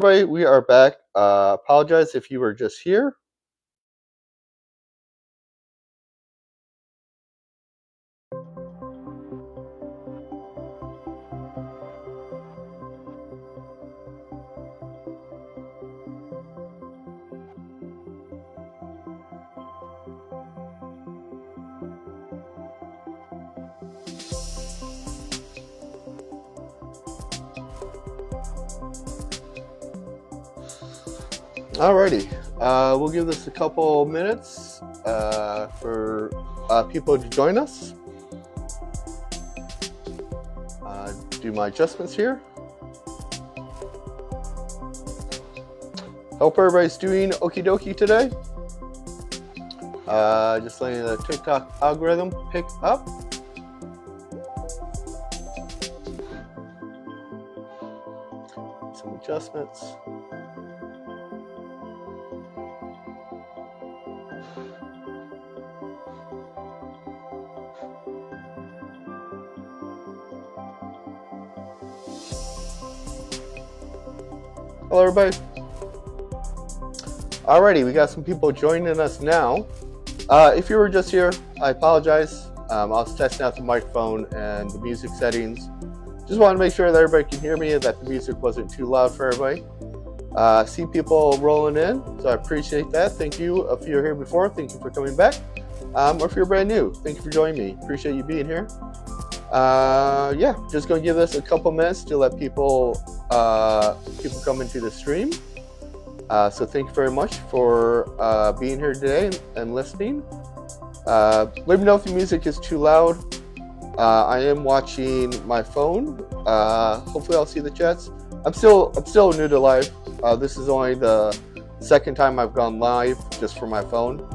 Everybody, we are back. Apologize if you were just here. Alrighty, we'll give this a couple minutes for people to join us. Do my adjustments here. Hope everybody's doing okie dokie today. Just letting the TikTok algorithm pick up. Some adjustments. Hello, everybody. Alrighty, we got some people joining us now. If you were just here, I apologize. I was testing out the microphone and the music settings. Just want to make sure that everybody can hear me and that the music wasn't too loud for everybody. See people rolling in, so I appreciate that. Thank you. If you're here before, thank you for coming back. Or if you're brand new, thank you for joining me. Appreciate you being here. Yeah, just gonna give this a couple minutes to let people come into the stream. So thank you very much for being here today and listening. Let me know if the music is too loud. I am watching my phone. Hopefully I'll see the chats. I'm still new to live. This is only the second time I've gone live just for my phone.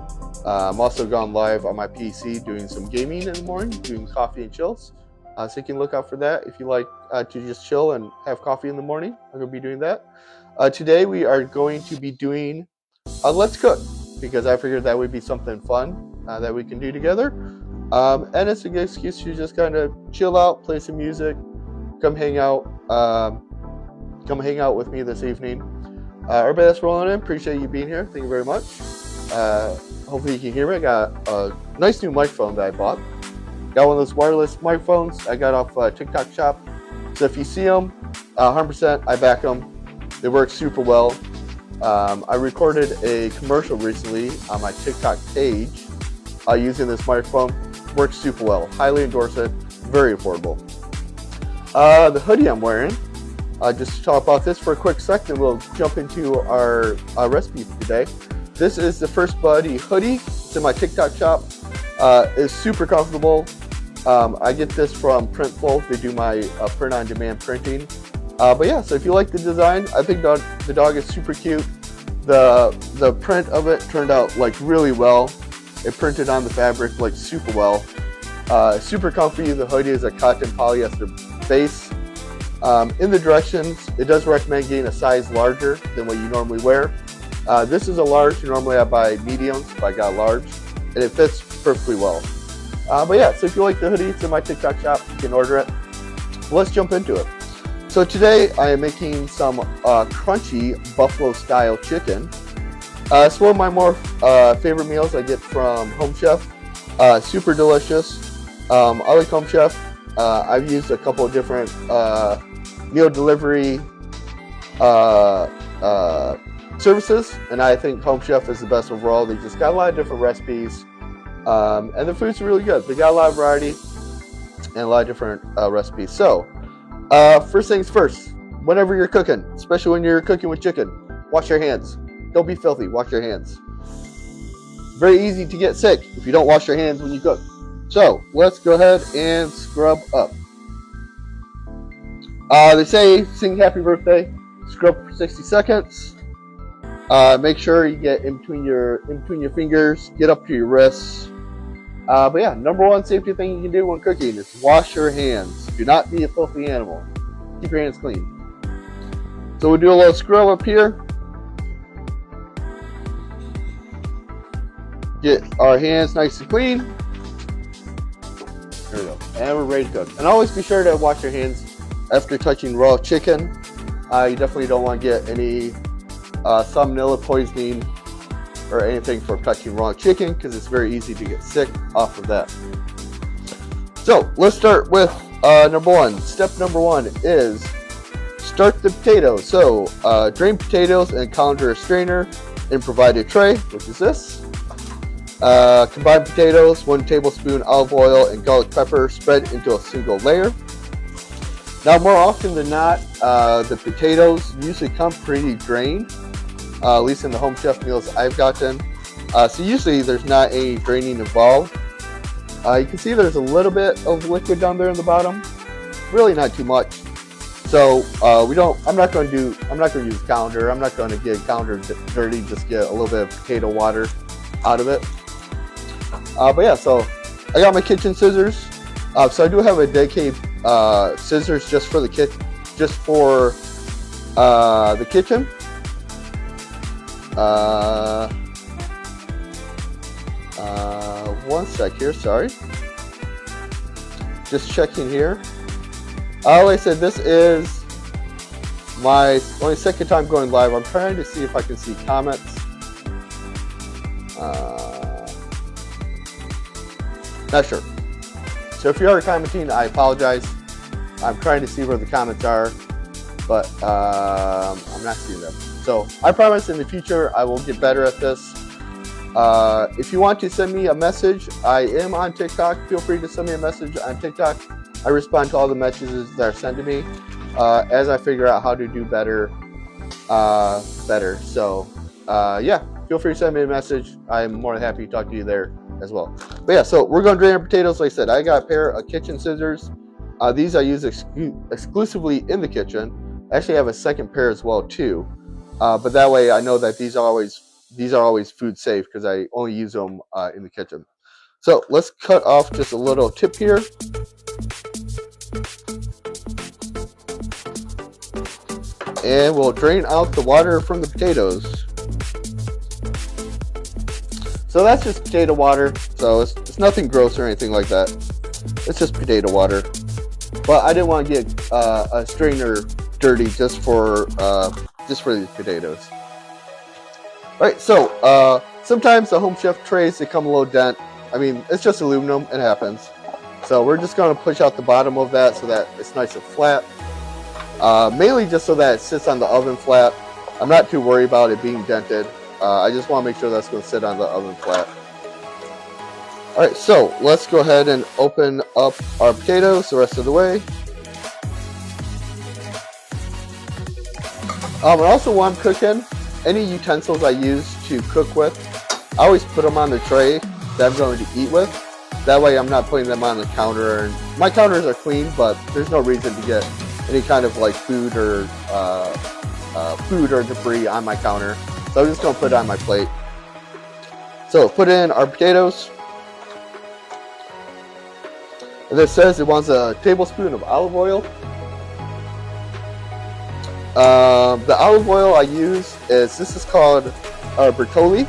I'm also gone live on my PC doing some gaming in the morning, doing coffee and chills. So you can look out for that if you like to just chill and have coffee in the morning. I'm going to be doing that. Today we are going to be doing Let's Cook, because I figured that would be something fun that we can do together. And it's a good excuse to just kind of chill out, play some music, come hang out with me this evening. Everybody that's rolling in, appreciate you being here. Thank you very much. Hopefully you can hear me. I got a nice new microphone that I bought. Got one of those wireless microphones I got off TikTok shop. So if you see them, 100% I back them. They work super well. I recorded a commercial recently on my TikTok page using this microphone. Works super well. Highly endorse it. Very affordable. The hoodie I'm wearing, just to talk about this for a quick second, we'll jump into our recipe for today. This is the First Buddy hoodie. It's in my TikTok shop. It's super comfortable. I get this from Printful. They do my print-on-demand printing. But yeah, so if you like the design, I think the dog is super cute. The print of it turned out like really well. It printed on the fabric like super well. Super comfy. The hoodie is a cotton polyester base. In the directions, it does recommend getting a size larger than what you normally wear. This is a large. Normally I buy mediums, but I got large, and it fits perfectly well. But yeah, so if you like the hoodie, it's in my TikTok shop. You can order it. Let's jump into it. So today I am making some crunchy buffalo style chicken. It's one of my more favorite meals I get from Home Chef. Super delicious. I like Home Chef. I've used a couple of different meal delivery services, and I think Home Chef is the best overall. They just got a lot of different recipes, and the food's really good. They got a lot of variety and a lot of different recipes. So first things first, whenever you're cooking, especially when you're cooking with chicken, wash your hands. Don't be filthy. Wash your hands. It's very easy to get sick if you don't wash your hands when you cook. So let's go ahead and scrub up. They say sing happy birthday, scrub for 60 seconds. Make sure you get in between your fingers, get up to your wrists. But yeah, number one safety thing you can do when cooking is wash your hands. Do not be a filthy animal. Keep your hands clean. So we'll do a little scrub up here. Get our hands nice and clean. There we go. And we're ready to cook. And always be sure to wash your hands after touching raw chicken. You definitely don't want to get any salmonella poisoning or anything for touching raw chicken, because it's very easy to get sick off of that. So let's start with number one. Step number one is start the potatoes. So drain potatoes and colander a strainer and provide a tray, which is this. Combine potatoes, 1 tablespoon olive oil and garlic pepper spread into a single layer. Now, more often than not, the potatoes usually come pretty drained, at least in the Home Chef meals I've gotten. So usually there's not any draining involved. You can see there's a little bit of liquid down there in the bottom, really not too much. So I'm not going to use a colander. I'm not going to get a colander dirty, just get a little bit of potato water out of it. But yeah, so I got my kitchen scissors. So I do have a dedicated scissors just for the kitchen. One sec here, sorry. Just checking here. Like I said, this is my only second time going live. I'm trying to see if I can see comments. Not sure. So if you are commenting, I apologize. I'm trying to see where the comments are, but I'm not seeing them. So I promise in the future I will get better at this. If you want to send me a message, I am on TikTok. Feel free to send me a message on TikTok. I respond to all the messages that are sent to me as I figure out how to do better. So yeah, feel free to send me a message. I'm more than happy to talk to you there as well. But yeah, so we're going to drain our potatoes. Like I said, I got a pair of kitchen scissors. These I use exclusively in the kitchen. I actually have a second pair as well too. But that way I know that these are always food safe, because I only use them in the kitchen. So let's cut off just a little tip here. And we'll drain out the water from the potatoes. So that's just potato water. So it's nothing gross or anything like that. It's just potato water. But I didn't want to get a strainer dirty just for these potatoes. All right, so sometimes the Home Chef trays, they come a little dent. I mean, it's just aluminum, it happens. So we're just going to push out the bottom of that so that it's nice and flat. Mainly just so that it sits on the oven flat. I'm not too worried about it being dented. I just want to make sure that's going to sit on the oven flat. All right, so let's go ahead and open up our potatoes the rest of the way. And also while I'm cooking, any utensils I use to cook with, I always put them on the tray that I'm going to eat with. That way I'm not putting them on the counter. And my counters are clean, but there's no reason to get any kind of like food or debris on my counter. So I'm just going to put it on my plate. So put in our potatoes. And it says it wants a tablespoon of olive oil. The olive oil I use this is called Bertolli.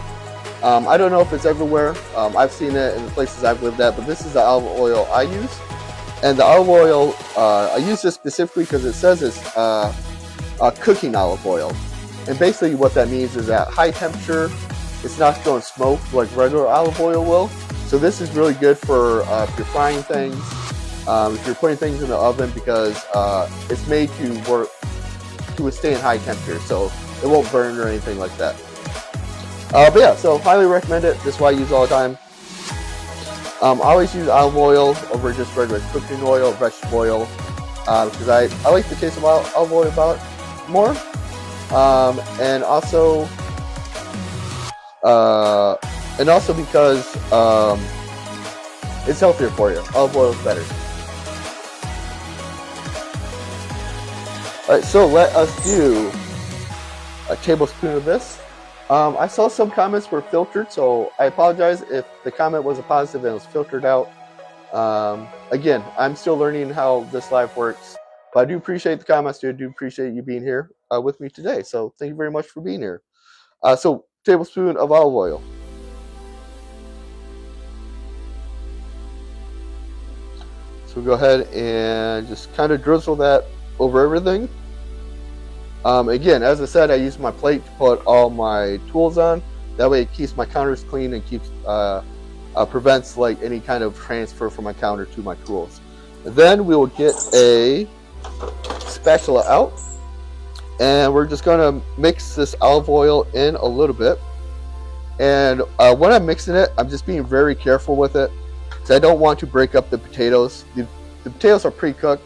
I don't know if it's everywhere. I've seen it in the places I've lived at, but this is the olive oil I use. And the olive oil, I use this specifically because it says it's cooking olive oil. And basically what that means is at high temperature, it's not going to smoke like regular olive oil will. So this is really good for if you're frying things, if you're putting things in the oven, because it's made to withstand high temperature, so it won't burn or anything like that. But yeah, so highly recommend it. This is what I use all the time. I always use olive oil over just regular cooking oil, vegetable oil, because I like the taste of olive oil about more. And also because it's healthier for you. Olive oil is better. All right, so let us do a tablespoon of this. I saw some comments were filtered, so I apologize if the comment was a positive and it was filtered out. Again, I'm still learning how this live works, but I do appreciate the comments. I do appreciate you being here with me today. So thank you very much for being here. So tablespoon of olive oil. So we'll go ahead and just kind of drizzle that over everything. Again, as I said, I use my plate to put all my tools on. That way it keeps my counters clean and keeps prevents like any kind of transfer from my counter to my tools. And then we will get a spatula out, and we're just going to mix this olive oil in a little bit. And when I'm mixing it, I'm just being very careful with it, because I don't want to break up the potatoes. The potatoes are pre-cooked,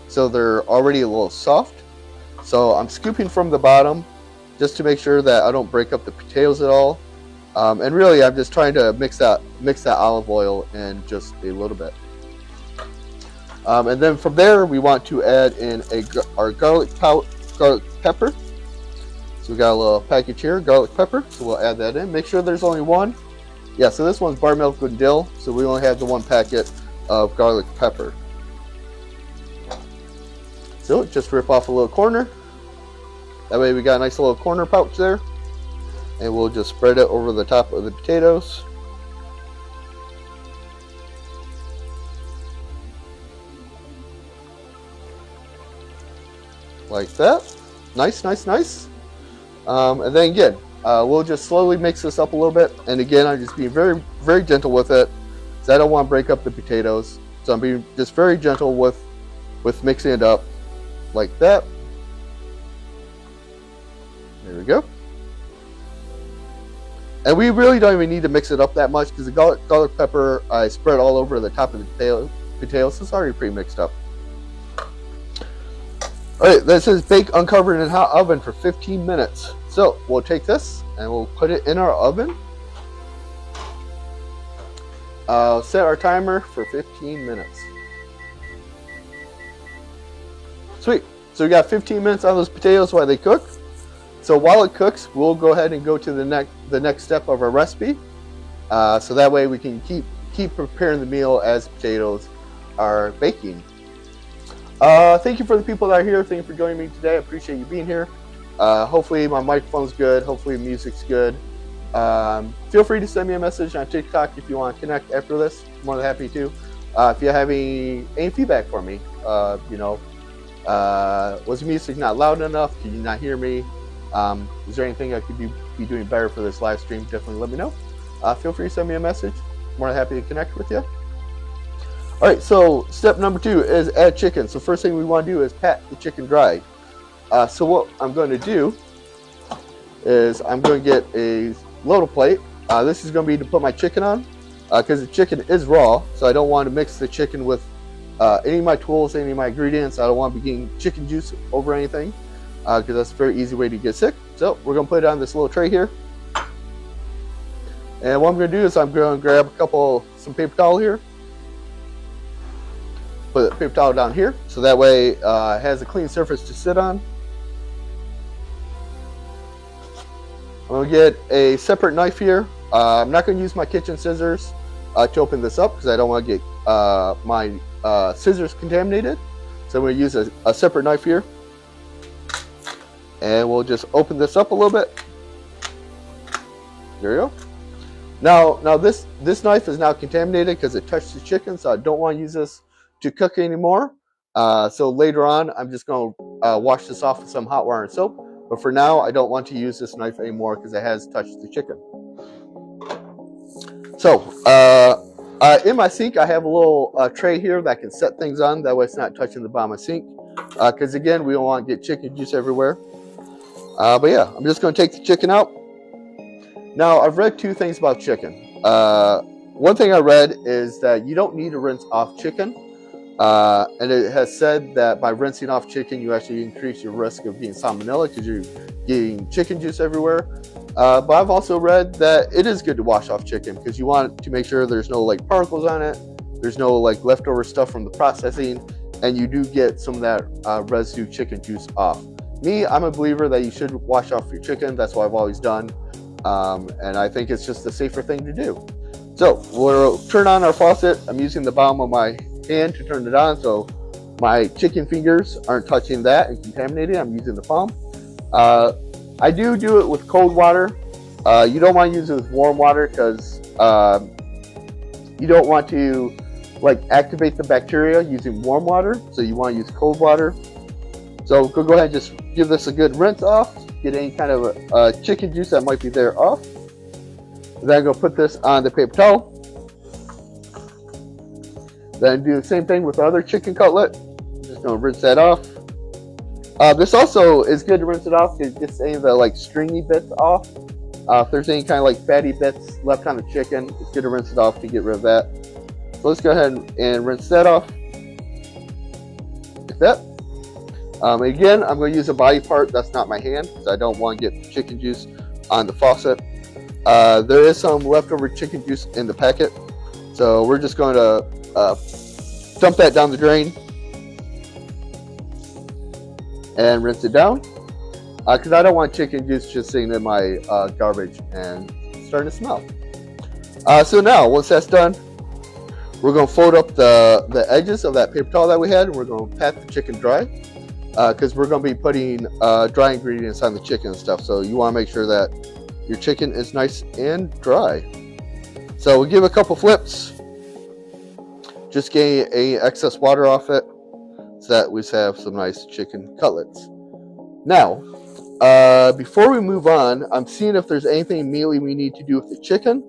so they're already a little soft. So I'm scooping from the bottom just to make sure that I don't break up the potatoes at all. And really, I'm just trying to mix that olive oil in just a little bit. And then from there, we want to add in our garlic pepper. So we got a little package here, garlic pepper. So we'll add that in. Make sure there's only one. Yeah, so this one's buttermilk and dill. So we only have the one packet of garlic pepper. So just rip off a little corner. That way we got a nice little corner pouch there. And we'll just spread it over the top of the potatoes. Like that. Nice, nice, nice. And then again, we'll just slowly mix this up a little bit. And again, I'm just being very, very gentle with it, because I don't want to break up the potatoes. So I'm being just very gentle with mixing it up like that. There we go. And we really don't even need to mix it up that much, because the garlic pepper I spread all over the top of the potatoes. So it's already pre-mixed up. Alright, this is bake uncovered in hot oven for 15 minutes. So we'll take this and we'll put it in our oven. Set our timer for 15 minutes. Sweet. So we got 15 minutes on those potatoes while they cook. So while it cooks, we'll go ahead and go to the next step of our recipe. So that way we can keep preparing the meal as potatoes are baking. Thank you for the people that are here. Thank you for joining me today. I appreciate you being here. Hopefully my microphone's good. Hopefully the music's good. Feel free to send me a message on TikTok if you want to connect after this. I'm more than happy to. If you have any feedback for me, was the music not loud enough? Can you not hear me? Is there anything I could be doing better for this live stream? Definitely let me know. Feel free to send me a message. More than happy to connect with you. Alright, so step number 2 is add chicken. So first thing we want to do is pat the chicken dry. So what I'm going to do is I'm going to get a little plate. This is going to be to put my chicken on, because the chicken is raw, so I don't want to mix the chicken with any of my tools, any of my ingredients. I don't want to be getting chicken juice over anything, because that's a very easy way to get sick. So we're going to put it on this little tray here. And what I'm going to do is I'm going to grab some paper towel here. Put the paper towel down here, so that way it has a clean surface to sit on. I'm going to get a separate knife here. I'm not going to use my kitchen scissors to open this up, because I don't want to get my scissors contaminated. So I'm going to use a separate knife here. And we'll just open this up a little bit. There you go. Now this knife is now contaminated because it touched the chicken, so I don't want to use this to cook anymore. So later on, I'm just going to wash this off with some hot water and soap. But for now, I don't want to use this knife anymore because it has touched the chicken. So in my sink, I have a little tray here that can set things on. That way it's not touching the bottom of the sink. Because again, we don't want to get chicken juice everywhere. But yeah, I'm just going to take the chicken out. Now, I've read 2 things about chicken. One thing I read is that you don't need to rinse off chicken. And it has said that by rinsing off chicken, you actually increase your risk of getting salmonella, because you're getting chicken juice everywhere. But I've also read that it is good to wash off chicken, because you want to make sure there's no like particles on it, there's no like leftover stuff from the processing, and you do get some of that residue chicken juice off. Me, I'm a believer that you should wash off your chicken. That's what I've always done. And I think it's just the safer thing to do. So we'll turn on our faucet. I'm using the bottom of my hand to turn it on, so my chicken fingers aren't touching that and contaminating. I'm using the palm. I do it with cold water. You don't want to use it with warm water, because you don't want to like activate the bacteria using warm water. So you want to use cold water. So go ahead and just give this a good rinse off, get any kind of chicken juice that might be there off. Then I'm going to put this on the paper towel. Then do the same thing with the other chicken cutlet. Just going to rinse that off. This also is good to rinse it off because it gets any of the like stringy bits off. If there's any kind of like fatty bits left on the chicken, it's good to rinse it off to get rid of that. So let's go ahead and rinse that off. Like that. Again, I'm going to use a body part. That's not my hand because I don't want to get chicken juice on the faucet. There is some leftover chicken juice in the packet. So we're just going to dump that down the drain and rinse it down because I don't want chicken juice just sitting in my garbage and starting to smell. So now, once that's done, we're going to fold up the edges of that paper towel that we had, and we're going to pat the chicken dry because we're going to be putting dry ingredients on the chicken and stuff. So you want to make sure that your chicken is nice and dry. So we'll give it a couple flips. Just getting any excess water off it so that we have some nice chicken cutlets. Now, before we move on, I'm seeing if there's anything immediately we need to do with the chicken.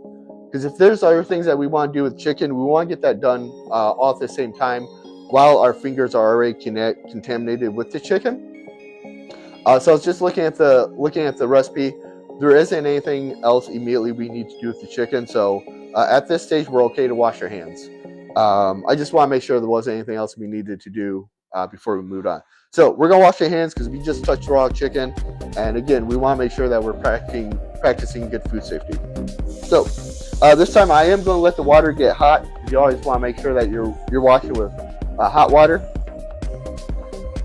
Because if there's other things that we want to do with chicken, we want to get that done all at the same time while our fingers are already contaminated with the chicken. So I was just looking at the recipe. There isn't anything else immediately we need to do with the chicken. So at this stage, we're okay to wash our hands. I just want to make sure there wasn't anything else we needed to do before we moved on. So we're going to wash our hands because we just touched raw chicken. And again, we want to make sure that we're practicing good food safety. So this time I am going to let the water get hot. You always want to make sure that you're washing with hot water.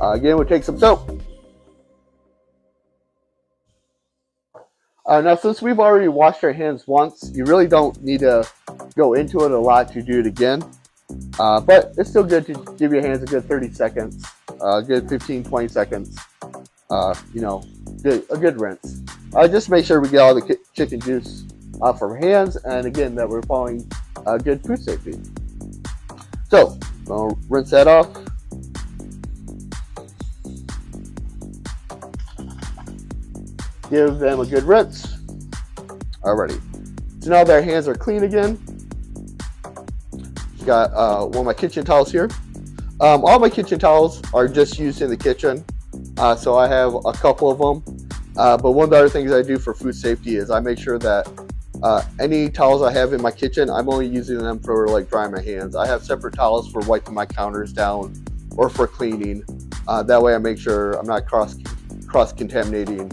Again, we'll take some soap. Now, since we've already washed our hands once, you really don't need to go into it a lot to do it again. But it's still good to give your hands a good 30 seconds, a good 15, 20 seconds, a good rinse. Just make sure we get all the chicken juice off our hands, and again, that we're following good food safety. So, I'll rinse that off. Give them a good rinse. Alrighty. So now that our hands are clean again, got one of my kitchen towels here. All my kitchen towels are just used in the kitchen, so I have a couple of them. But one of the other things I do for food safety is I make sure that any towels I have in my kitchen, I'm only using them for like drying my hands. I have separate towels for wiping my counters down or for cleaning. That way I make sure I'm not cross-contaminating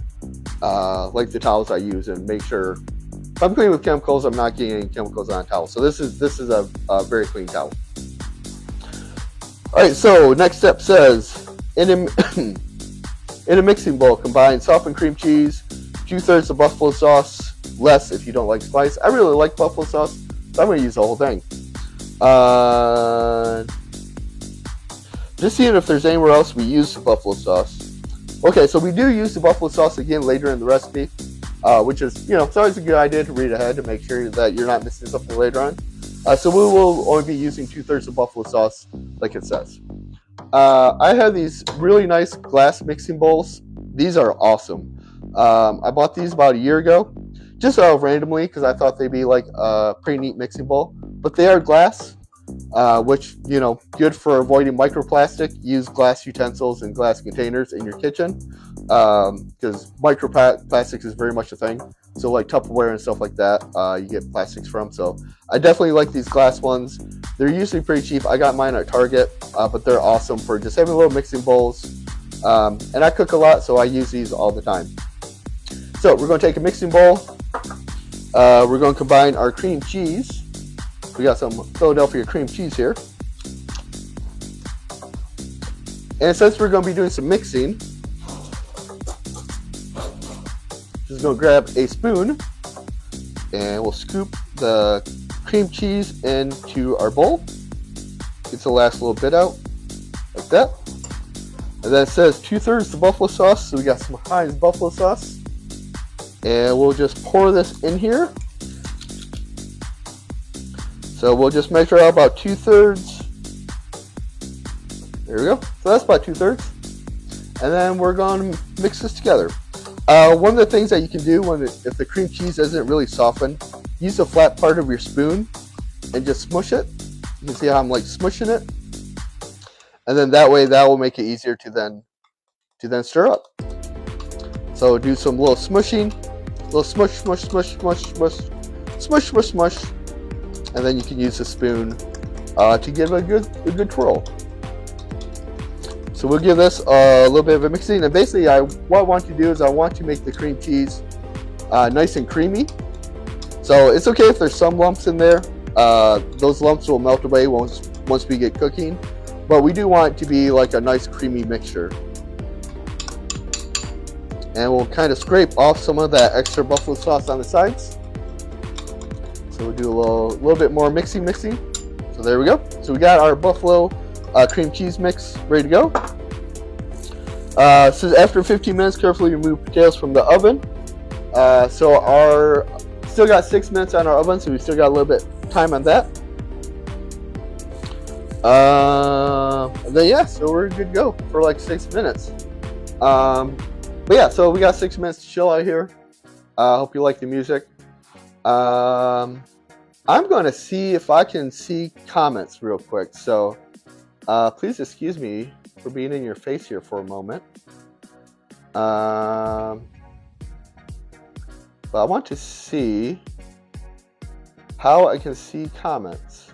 like the towels I use, and make sure if I'm cleaning with chemicals, I'm not getting any chemicals on a towel. So this is a very clean towel. All right, so next step says, in a mixing bowl, combine softened cream cheese, 2/3 of buffalo sauce, less if you don't like spice. I really like buffalo sauce, so I'm going to use the whole thing. Just seeing if there's anywhere else we use the buffalo sauce. Okay, so we do use the buffalo sauce again later in the recipe, which is, it's always a good idea to read ahead to make sure that you're not missing something later on. So we will only be using 2/3 of buffalo sauce, like it says. I have these really nice glass mixing bowls. These are awesome. I bought these about a year ago, just randomly, because I thought they'd be like a pretty neat mixing bowl. But they are glass, which, good for avoiding microplastic. Use glass utensils and glass containers in your kitchen, because microplastics is very much a thing. So like Tupperware and stuff like that, you get plastics from. So I definitely like these glass ones. They're usually pretty cheap. I got mine at Target, but they're awesome for just having little mixing bowls. And I cook a lot, so I use these all the time. So we're going to take a mixing bowl. We're going to combine our cream cheese. We got some Philadelphia cream cheese here. And since we're going to be doing some mixing, just going to grab a spoon and we'll scoop the cream cheese into our bowl. Get the last little bit out, like that. And then it says 2/3 the buffalo sauce, so we got some Heinz buffalo sauce. And we'll just pour this in here. So we'll just measure out about 2/3. There we go. So that's about 2/3. And then we're going to mix this together. One of the things that you can do if the cream cheese isn't really softened, use the flat part of your spoon and just smush it. You can see how I'm like smushing it, and then that way that will make it easier to then stir up. So do some little smushing, little smush, smush, smush, smush, smush, smush, smush, smush, and then you can use the spoon to give a good twirl. So we'll give this a little bit of a mixing, and basically what I want to do is I want to make the cream cheese nice and creamy. So it's okay if there's some lumps in there. Those lumps will melt away once we get cooking, but we do want it to be like a nice creamy mixture. And we'll kind of scrape off some of that extra buffalo sauce on the sides. So we'll do a little bit more mixing. So there we go. So we got our buffalo cream cheese mix ready to go. So after 15 minutes, carefully remove potatoes from the oven. So our still got 6 minutes on our oven, so we still got a little bit time on that. And then yeah, so we're good to go for like 6 minutes. But yeah, so we got 6 minutes to chill out here. Hope you like the music. I'm going to see if I can see comments real quick. So please excuse me for being in your face here for a moment. But I want to see how I can see comments.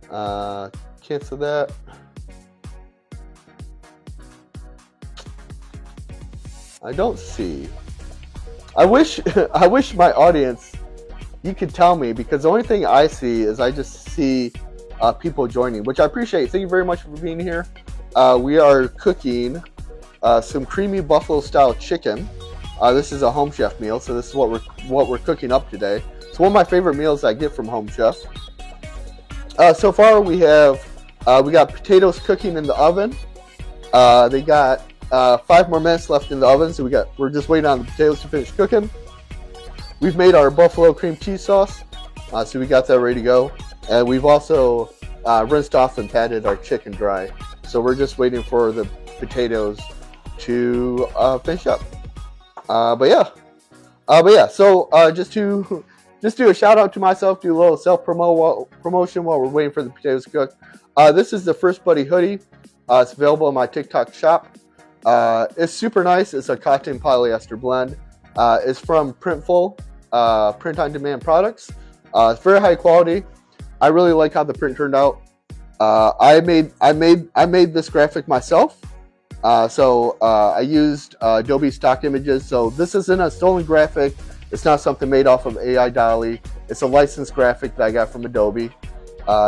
Cancel that. I don't see. I wish my audience, you could tell me, because the only thing I see is I just see people joining, which I appreciate. Thank you very much for being here. We are cooking some creamy buffalo style chicken. This is a Home Chef meal, so this is what we're cooking up today. It's one of my favorite meals I get from Home Chef. So far we got potatoes cooking in the oven. They got 5 more minutes left in the oven, so we're just waiting on the potatoes to finish cooking. We've made our buffalo cream cheese sauce, so we got that ready to go, and we've also rinsed off and patted our chicken dry. So we're just waiting for the potatoes to finish up. But yeah. So just do a shout out to myself, do a little self promotion while we're waiting for the potatoes to cook. This is the First Buddy hoodie. It's available in my TikTok shop. It's super nice. It's a cotton polyester blend. It's from Printful, print on demand products. It's very high quality. I really like how the print turned out. I made this graphic myself. So I used Adobe stock images. So this isn't a stolen graphic. It's not something made off of AI DALL-E. It's a licensed graphic that I got from Adobe.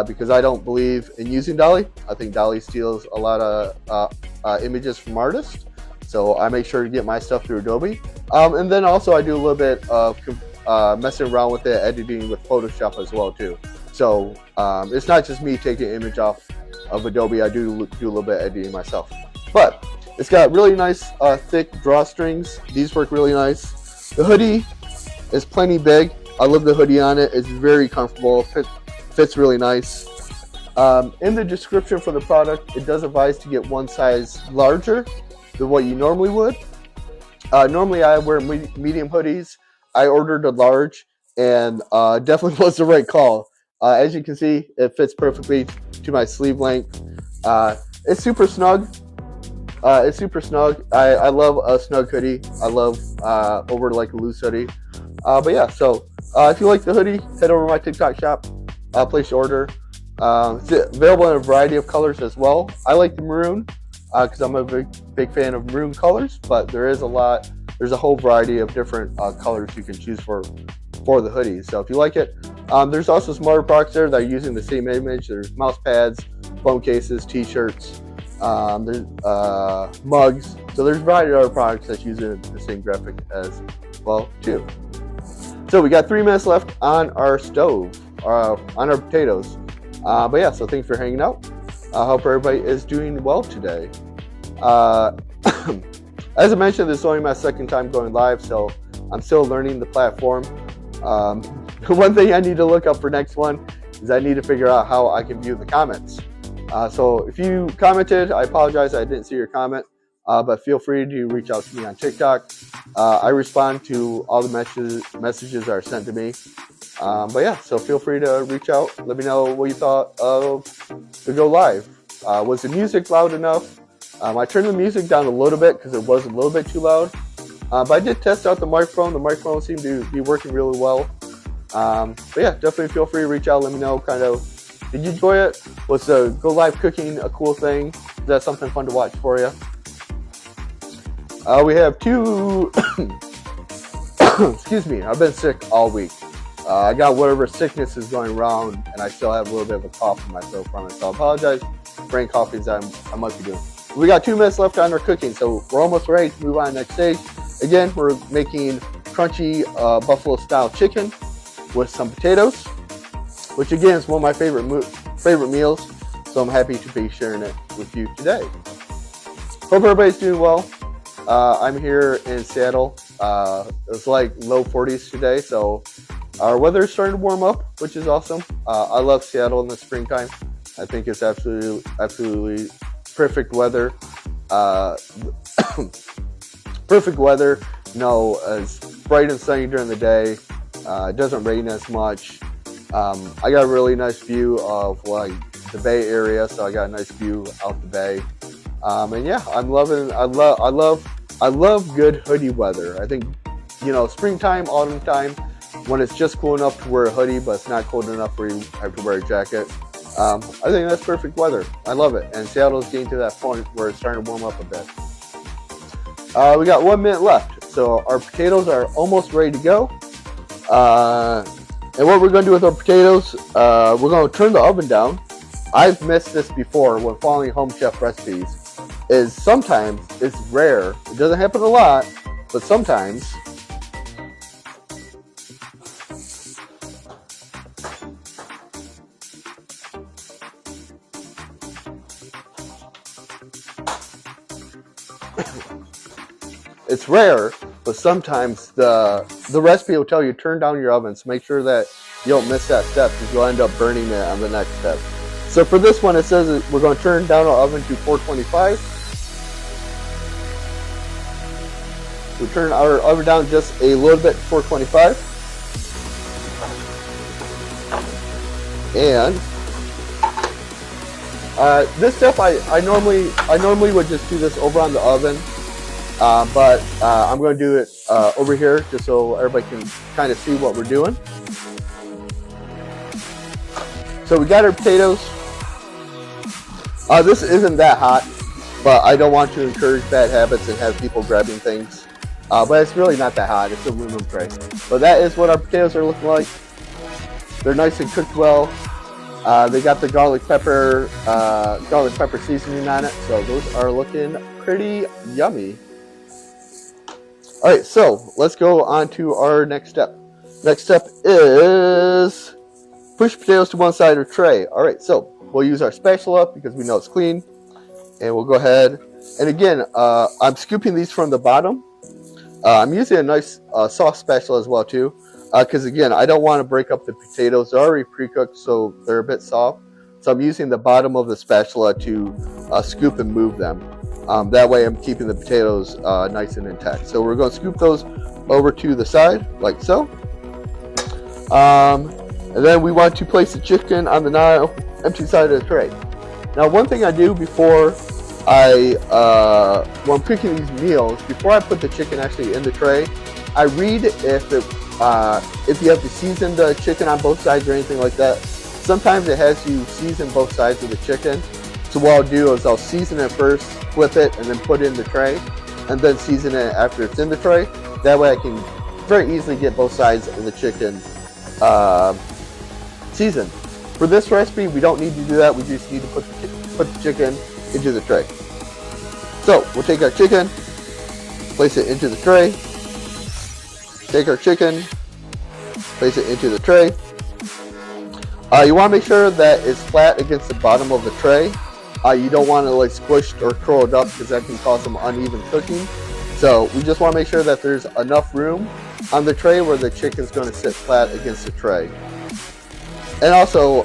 Because I don't believe in using DALL-E. I think DALL-E steals a lot of images from artists. So I make sure to get my stuff through Adobe. And then also I do a little bit of messing around with it, editing with Photoshop as well too. So it's not just me taking an image off of Adobe. I do a little bit of editing myself. But it's got really nice thick drawstrings. These work really nice. The hoodie is plenty big. I love the hoodie on it. It's very comfortable. Fits really nice. In the description for the product, it does advise to get one size larger than what you normally would. Normally I wear medium hoodies. I ordered a large, and definitely was the right call. As you can see, it fits perfectly to my sleeve length. It's super snug. I love a snug hoodie. I love over like a loose hoodie. But yeah, so if you like the hoodie, head over to my TikTok shop. Place your order. It's available in a variety of colors as well. I like the maroon because I'm a big fan of maroon colors, but there's a whole variety of different colors you can choose for the hoodies. So if you like it, there's also some other products there that are using the same image. There's mouse pads, phone cases, t-shirts, there's mugs. So there's a variety of other products that's using the same graphic as well too. So we got 3 minutes left on our stove. On our potatoes. But yeah, so thanks for hanging out. I hope everybody is doing well today. As I mentioned, this is only my second time going live, so I'm still learning the platform. One thing I need to look up for next one is I need to figure out how I can view the comments. So if you commented, I apologize, I didn't see your comment. but feel free to reach out to me on TikTok. I respond to all the messages that are sent to me. But yeah, so feel free to reach out. Let me know what you thought of the Go Live. Was the music loud enough? I turned the music down a little bit because it was a little bit too loud. But I did test out the microphone. The microphone seemed to be working really well. But yeah, definitely feel free to reach out. Let me know kind of, did you enjoy it? Was the Go Live cooking a cool thing? Is that something fun to watch for you? We have two, excuse me, I've been sick all week. I got whatever sickness is going around, and I still have a little bit of a cough in my throat from it. So I apologize for any coughings I might be doing. We got 2 minutes left on our cooking, so we're almost ready to move on to the next stage. Again, we're making crunchy buffalo style chicken with some potatoes, which again is one of my favorite meals. So I'm happy to be sharing it with you today. Hope everybody's doing well. I'm here in Seattle. It's like low 40s today, so our weather is starting to warm up, which is awesome. I love Seattle in the springtime. I think it's absolutely perfect weather. Perfect weather. It's bright and sunny during the day. It doesn't rain as much. I got a really nice view of like the Bay Area, so I got a nice view out the bay. And yeah, I love good hoodie weather. I think, springtime, autumn time, when it's just cool enough to wear a hoodie, but it's not cold enough where you have to wear a jacket. I think that's perfect weather. I love it. And Seattle's getting to that point where it's starting to warm up a bit. We got 1 minute left. So our potatoes are almost ready to go. And what we're going to do with our potatoes, we're going to turn the oven down. I've missed this before when following Home Chef recipes. Is sometimes, it's rare, it doesn't happen a lot, but sometimes it's rare, but sometimes the recipe will tell you turn down your oven, so make sure that you don't miss that step because you'll end up burning it on the next step. So for this one, it says that we're going to turn down our oven to 425. We turn our oven down just a little bit to 425. And this step, I normally would just do this over on the oven, but I'm going to do it over here just so everybody can kind of see what we're doing. So we got our potatoes. This isn't that hot, but I don't want to encourage bad habits and have people grabbing things. But it's really not that hot. It's aluminum tray. But that is what our potatoes are looking like. They're nice and cooked well. They got the garlic pepper seasoning on it, so those are looking pretty yummy. All right, so let's go on to our next step. Next step is push potatoes to one side of the tray. All right, so we'll use our spatula because we know it's clean, and we'll go ahead. And again, I'm scooping these from the bottom. I'm using a nice soft spatula as well too, because again, I don't want to break up the potatoes. They're already pre-cooked, so they're a bit soft. So I'm using the bottom of the spatula to scoop and move them. That way I'm keeping the potatoes nice and intact. So we're going to scoop those over to the side, like so. And then we want to place the chicken on the now empty side of the tray. Now, one thing I do before when I'm cooking these meals, before I put the chicken actually in the tray, I read if you have to season the chicken on both sides or anything like that. Sometimes it has you season both sides of the chicken. So what I'll do is I'll season it first, flip it, and then put it in the tray, and then season it after it's in the tray. That way I can very easily get both sides of the chicken seasoned. For this recipe, we don't need to do that. We just need to put the chicken into the tray. So we'll take our chicken, place it into the tray. Take our chicken, place it into the tray. You want to make sure that it's flat against the bottom of the tray. You don't want to like squished or curled up because that can cause some uneven cooking. So we just want to make sure that there's enough room on the tray where the chicken's going to sit flat against the tray. And also,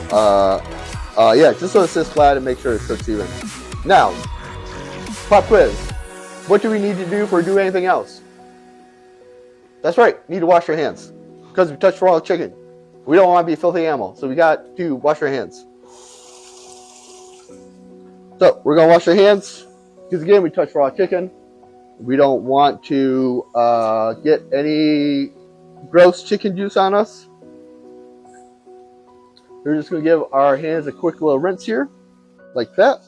just so it sits flat and make sure it cooks even. Now, pop quiz. what do we need to do before we do anything else? That's right, need to wash our hands. Because we touched raw chicken. We don't want to be a filthy animal, so we got to wash our hands. So we're going to wash our hands, because again, we touched raw chicken. We don't want to get any gross chicken juice on us. We're just going to give our hands a quick little rinse here, like that.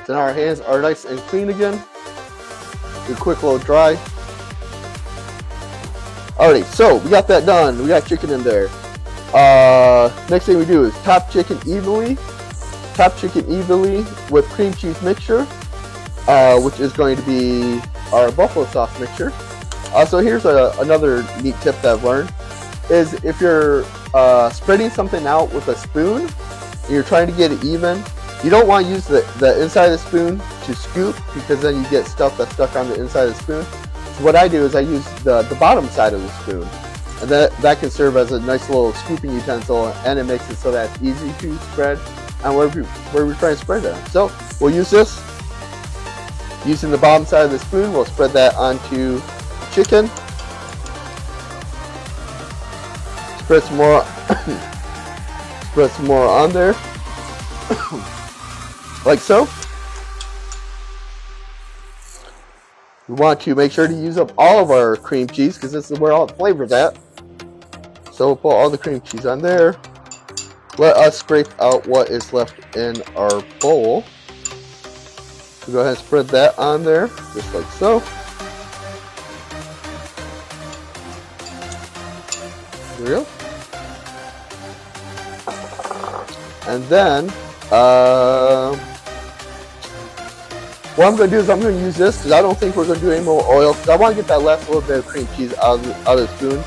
So now our hands are nice and clean again. Do a quick little dry. Alrighty, so we got that done. We got chicken in there. Next thing we do is top chicken evenly. Top chicken evenly with cream cheese mixture, which is going to be our buffalo sauce mixture. So here's another neat tip that I've learned, is if you're spreading something out with a spoon and you're trying to get it even, you don't want to use the inside of the spoon to scoop, because then you get stuff that's stuck on the inside of the spoon. So what I do is I use the bottom side of the spoon, and that can serve as a nice little scooping utensil, and it makes it so that it's easy to spread on where we're trying to spread it. So we'll use this. Using the bottom side of the spoon, we'll spread that onto the chicken. Spread some more. Spread some more on there. Like so. We want to make sure to use up all of our cream cheese, because this is where all the flavor is at. So we'll put all the cream cheese on there. Let us scrape out what is left in our bowl. So go ahead and spread that on there, just like so. There we go. And then, what I'm going to do is I'm going to use this, because I don't think we're going to do any more oil, because I want to get that last little bit of cream cheese out of the spoon.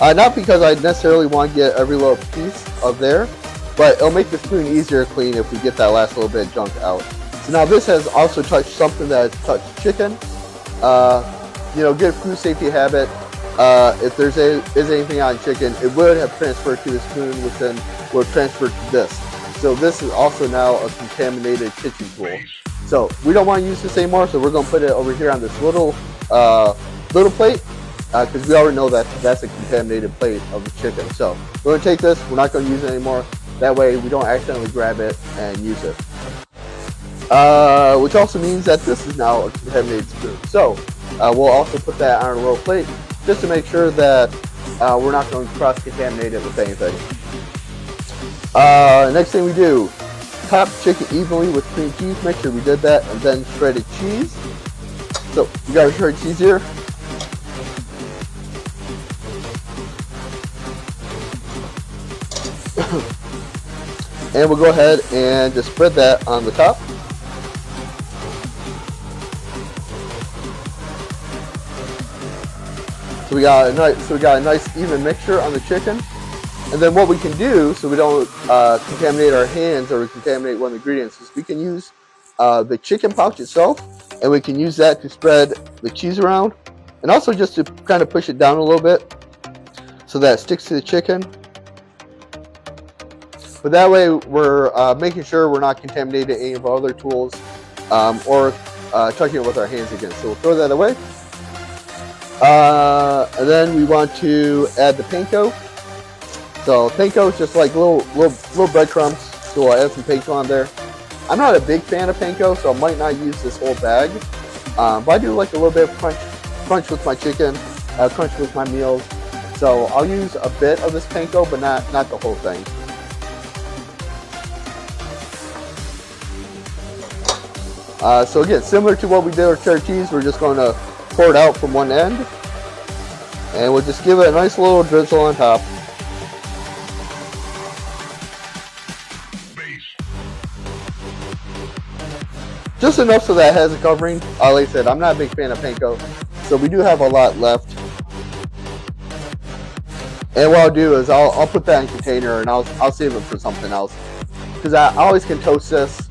Not because I necessarily want to get every little piece of there, but it'll make the spoon easier to clean if we get that last little bit of junk out. So now this has also touched something that has touched chicken. Good food safety habit. If there's is anything on chicken, it would have transferred to the spoon, which then will transfer to this. So this is also now a contaminated kitchen tool. So we don't want to use this anymore, so we're going to put it over here on this little plate, because we already know that that's a contaminated plate of the chicken. So we're going to take this, we're not going to use it anymore. That way we don't accidentally grab it and use it. Which also means that this is now a contaminated spoon. So we'll also put that on a little plate, just to make sure that we're not going to cross-contaminate it with anything. Next thing we do, top chicken evenly with cream cheese mixture. We did that, and then shredded cheese. So we got our shredded cheese here. And we'll go ahead and just spread that on the top. So we got a nice even mixture on the chicken. And then what we can do, so we don't contaminate our hands or contaminate one of the ingredients, is we can use the chicken pouch itself, and we can use that to spread the cheese around, and also just to kind of push it down a little bit so that it sticks to the chicken. But that way we're making sure we're not contaminating any of our other tools or touching it with our hands again. So we'll throw that away. And then we want to add the panko. So panko is just like little breadcrumbs. So we'll add some panko on there. I'm not a big fan of panko, so I might not use this whole bag. But I do like a little bit of crunch with my chicken, crunch with my meals. So I'll use a bit of this panko, but not the whole thing. So again, similar to what we did with cheddar cheese, we're just going to pour it out from one end, and we'll just give it a nice little drizzle on top. Just enough so that it has a covering. Like I said, I'm not a big fan of panko, so we do have a lot left. And what I'll do is I'll put that in a container, and I'll save it for something else, because I always can toast this.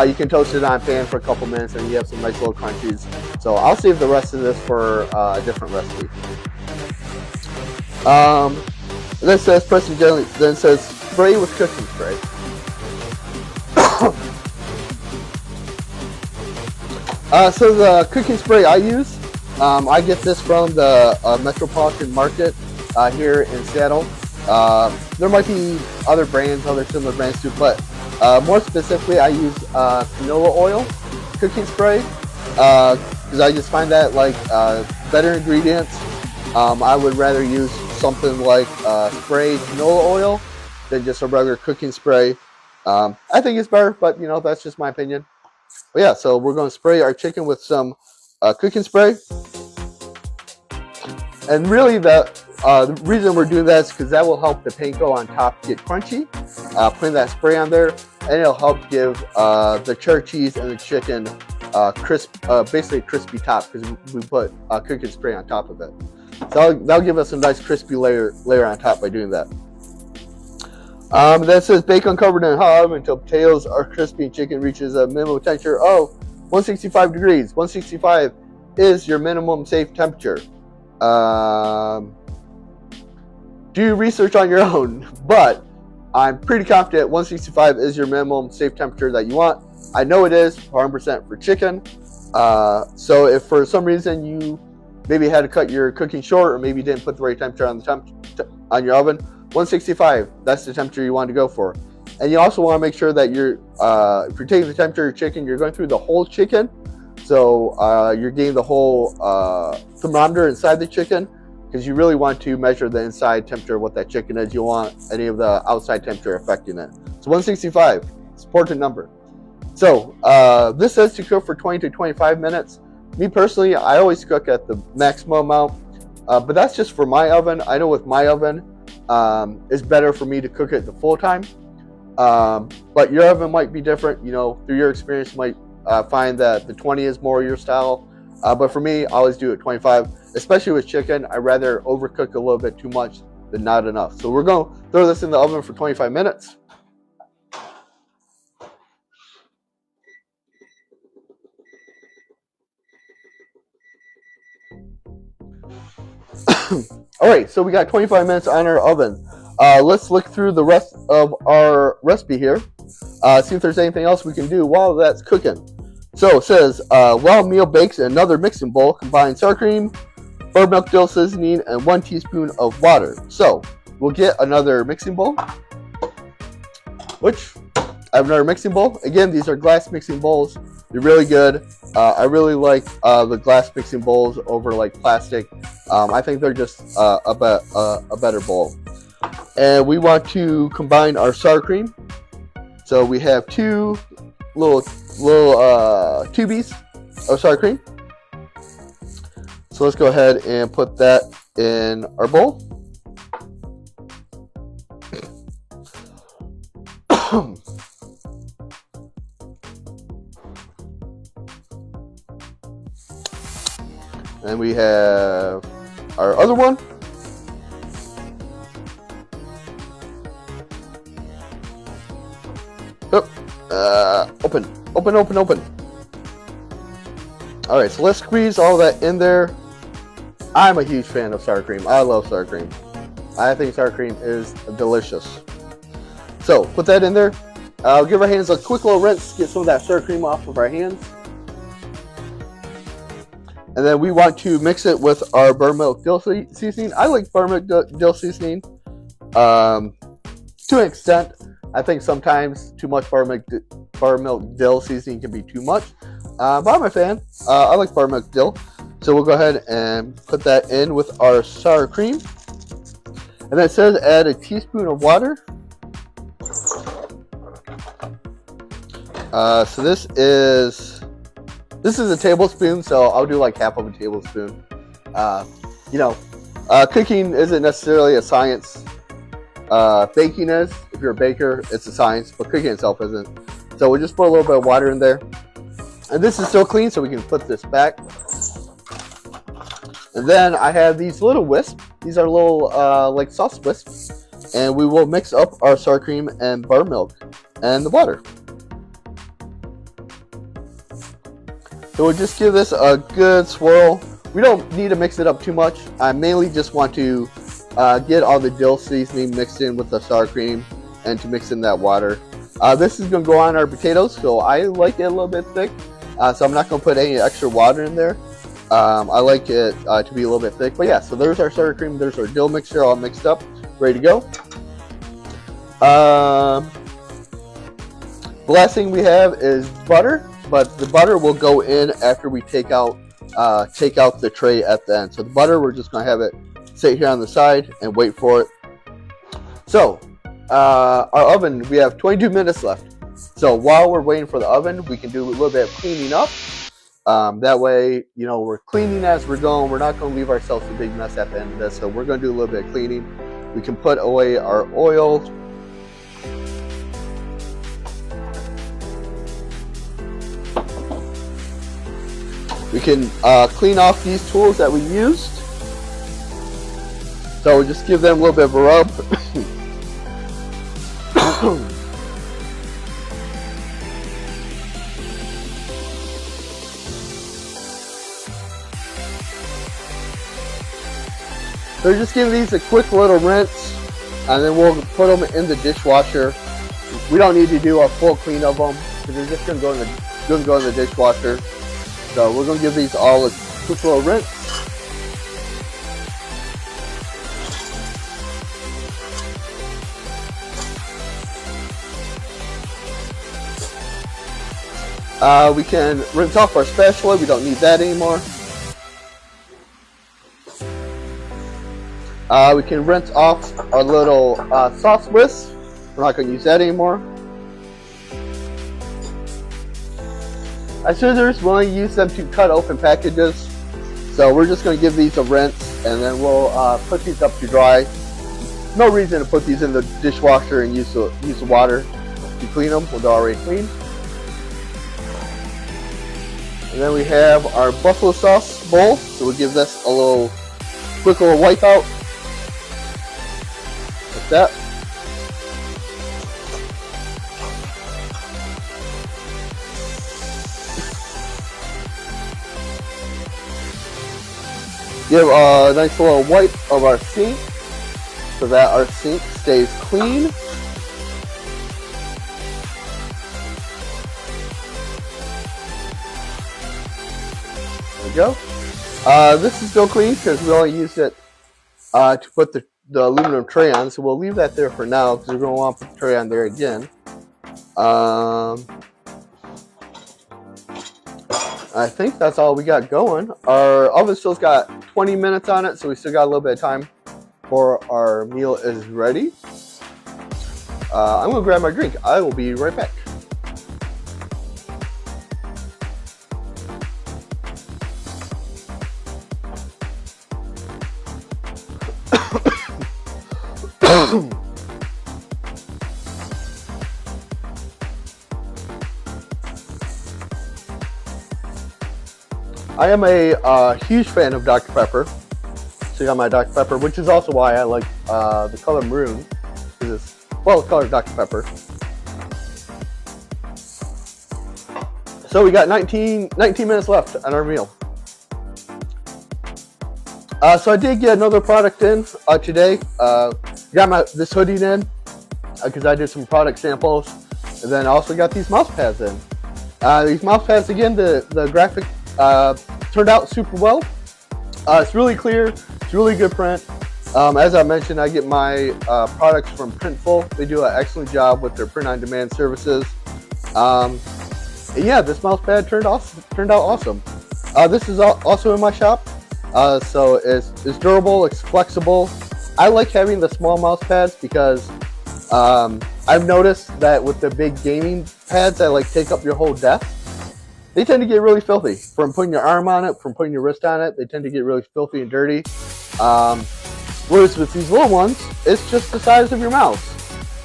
You can toast it on a pan for a couple minutes, and you have some nice little crunchies. So I'll save the rest of this for a different recipe. And then it says press and gently. Then it says spray with cooking spray. So the cooking spray I use, I get this from the Metropolitan Market here in Seattle. There might be other brands, other similar brands too, but more specifically, I use canola oil cooking spray because I just find that like better ingredients. I would rather use something like sprayed canola oil than just a regular cooking spray. I think it's better, but you know, that's just my opinion. But yeah, so we're going to spray our chicken with some cooking spray. And really the reason we're doing that is because that will help the panko on top get crunchy. Putting that spray on there, and it'll help give the cheddar cheese and the chicken basically a crispy top because we put cooking spray on top of it. So that'll give us a nice crispy layer on top by doing that. That says bake uncovered in a hot oven until potatoes are crispy and chicken reaches a minimum temperature of 165 degrees. 165 is your minimum safe temperature. Do research on your own, but I'm pretty confident 165 is your minimum safe temperature that you want. I know it is 100% for chicken. So if for some reason you maybe had to cut your cooking short, or maybe didn't put the right temperature on your oven, 165, that's the temperature you want to go for. And you also want to make sure that if you're taking the temperature of your chicken, you're going through the whole chicken. So you're getting the whole thermometer inside the chicken, because you really want to measure the inside temperature of what that chicken is. You don't want any of the outside temperature affecting it. So 165, it's an important number. So this says to cook for 20 to 25 minutes. Me personally, I always cook at the maximum amount, but that's just for my oven. I know with my oven, it's better for me to cook it the full time. But your oven might be different. You know, through your experience, you might find that the 20 is more your style. But for me, I always do it 25, especially with chicken. I'd rather overcook a little bit too much than not enough. So we're going to throw this in the oven for 25 minutes. All right, so we got 25 minutes on our oven. Let's look through the rest of our recipe here. See if there's anything else we can do while that's cooking. So it says, while meal bakes in another mixing bowl, combine sour cream, buttermilk, dill seasoning, and 1 teaspoon of water. So we'll get another mixing bowl, which I have another mixing bowl. Again, these are glass mixing bowls. They're really good. I really like the glass mixing bowls over like plastic. I think they're just a better bowl. And we want to combine our sour cream. So we have 2 little tubies of sour cream. So let's go ahead and put that in our bowl. And we have our other one. Open. All right, so let's squeeze all that in there. I'm a huge fan of sour cream. I love sour cream. I think sour cream is delicious. So put that in there. Give our hands a quick little rinse, get some of that sour cream off of our hands. And then we want to mix it with our buttermilk dill seasoning. I like buttermilk dill seasoning to an extent. I think sometimes too much buttermilk dill seasoning can be too much. But I'm a fan. I like buttermilk dill. So we'll go ahead and put that in with our sour cream. And then it says add a teaspoon of water. So this is a tablespoon, so I'll do like half of a tablespoon. Cooking isn't necessarily a science. Baking is. If you're a baker, it's a science, but cooking itself isn't. So we'll just put a little bit of water in there. And this is still clean, so we can put this back. And then I have these little wisps. These are little like sauce wisps. And we will mix up our sour cream and buttermilk and the water. So we'll just give this a good swirl. We don't need to mix it up too much. I mainly just want to get all the dill seasoning mixed in with the sour cream and to mix in that water. This is going to go on our potatoes, so I like it a little bit thick, so I'm not going to put any extra water in there. I like it to be a little bit thick, but yeah, so there's our sour cream, there's our dill mixture all mixed up, ready to go. The last thing we have is butter, but the butter will go in after we take out the tray at the end. So the butter, we're just going to have it sit here on the side and wait for it. So our oven, we have 22 minutes left. So while we're waiting for the oven, we can do a little bit of cleaning up. That way, you know, we're cleaning as we're going. We're not going to leave ourselves a big mess at the end of this. So we're going to do a little bit of cleaning. We can put away our oil. We can clean off these tools that we used. So we'll just give them a little bit of a rub. So just give these a quick little rinse, and then we'll put them in the dishwasher. We don't need to do a full clean of them because they're just going to go in the dishwasher. So we're going to give these all a quick little rinse. We can rinse off our spatula. We don't need that anymore. We can rinse off our little sauce whisk. We're not going to use that anymore. Our scissors, we only use them to cut open packages. So we're just going to give these a rinse, and then we'll put these up to dry. No reason to put these in the dishwasher and use the water to clean them when they're already clean. And then we have our buffalo sauce bowl. So we'll give this a little quick little wipe out. Like that. Give a nice little wipe of our sink so that our sink stays clean. There we go. This is still clean because we only used it to put the aluminum tray on, so we'll leave that there for now because we're going to want to put the tray on there again. I think that's all we got going. Our oven still's got 20 minutes on it, so we still got a little bit of time before our meal is ready. I'm gonna grab my drink. I will be right back. I am a huge fan of Dr. Pepper. So you got my Dr. Pepper, which is also why I like the color maroon. It's well-colored Dr. Pepper. So we got 19 minutes left on our meal. So I did get another product in today. Got this hoodie in because I did some product samples, and then I also got these mouse pads in. These mouse pads, again, the graphic turned out super well. It's really clear. It's really good print. As I mentioned, I get my products from Printful. They do an excellent job with their print-on-demand services. Yeah, this mouse pad turned out awesome. This is also in my shop. So it's durable, it's flexible. I like having the small mouse pads because I've noticed that with the big gaming pads that like take up your whole desk, they tend to get really filthy. From putting your arm on it, from putting your wrist on it, they tend to get really filthy and dirty. Whereas with these little ones, it's just the size of your mouse.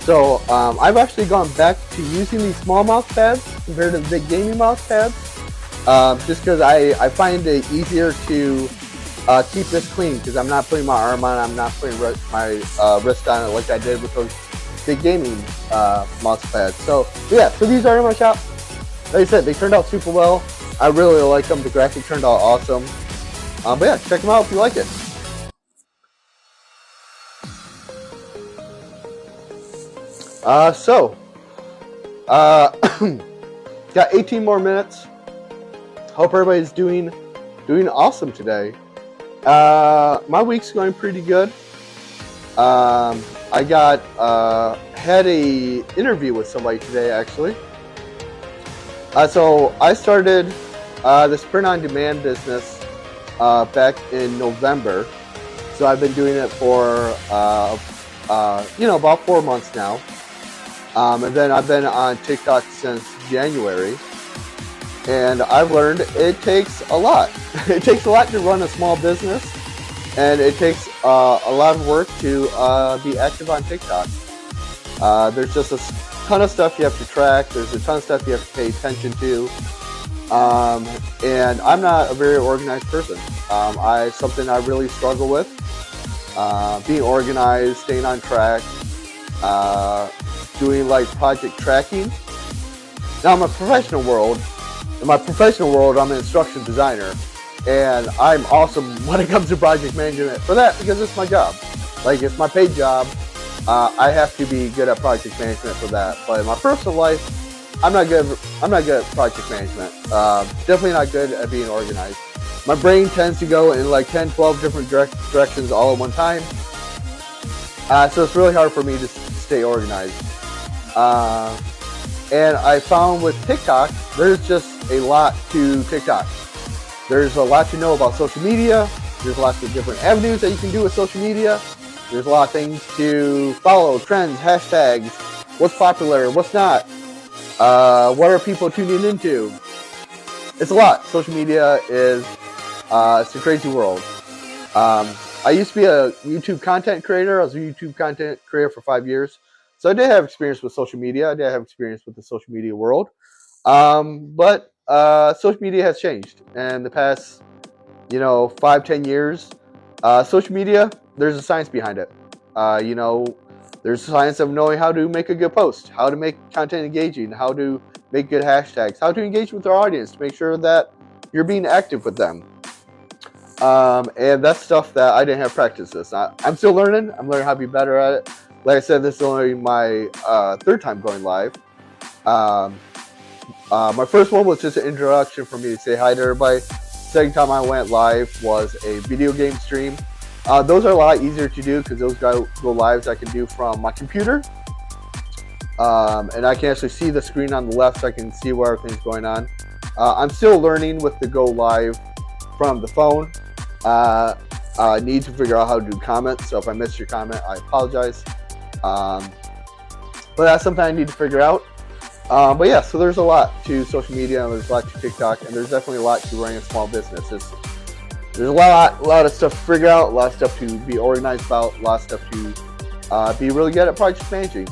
So I've actually gone back to using these small mouse pads compared to the big gaming mouse pads, just because I find it easier to keep this clean because I'm not putting my arm on it, I'm not putting my wrist on it like I did with those big gaming mouse pads. So yeah, so these are in my shop. Like I said, they turned out super well. I really like them. The graphic turned out awesome. But yeah, check them out if you like it. So, got 18 more minutes. Hope everybody's doing awesome today. My week's going pretty good. I had a interview with somebody today, actually. So I started this print-on-demand business back in November. So I've been doing it for about 4 months now. And then I've been on TikTok since January. And I've learned it takes a lot. It takes a lot to run a small business. And it takes a lot of work to be active on TikTok. There's just a ton of stuff you have to track. There's a ton of stuff you have to pay attention to. And I'm not a very organized person. Something I really struggle with. Being organized, staying on track, doing like project tracking. Now in my professional world, I'm an instruction designer. And I'm awesome when it comes to project management for that because it's my job. Like, it's my paid job. I have to be good at project management for that. But in my personal life, I'm not good at project management. Definitely not good at being organized. My brain tends to go in like 10, 12 different directions all at one time. So it's really hard for me to stay organized. And I found with TikTok, there's just a lot to TikTok. There's a lot to know about social media. There's lots of different avenues that you can do with social media. There's a lot of things to follow, trends, hashtags, what's popular, what's not, what are people tuning into. It's a lot. Social media is it's a crazy world. I used to be a YouTube content creator. I was a YouTube content creator for 5 years. So I did have experience with social media. I did have experience with the social media world. But social media has changed in the past, 5-10 years. Social media, there's a science behind it. There's a science of knowing how to make a good post, how to make content engaging, how to make good hashtags, how to engage with our audience to make sure that you're being active with them. And that's stuff that I didn't have practice this. I'm still learning. I'm learning how to be better at it. Like I said, this is only my third time going live. My first one was just an introduction for me to say hi to everybody. Second time I went live was a video game stream. Those are a lot easier to do because those go lives I can do from my computer. And I can actually see the screen on the left so I can see where everything's going on. I'm still learning with the go live from the phone. I need to figure out how to do comments. So if I missed your comment, I apologize. But that's something I need to figure out. But yeah, so there's a lot to social media, and there's a lot to TikTok, and there's definitely a lot to running a small business. There's a lot of stuff to figure out, a lot of stuff to be organized about, a lot of stuff to be really good at project managing.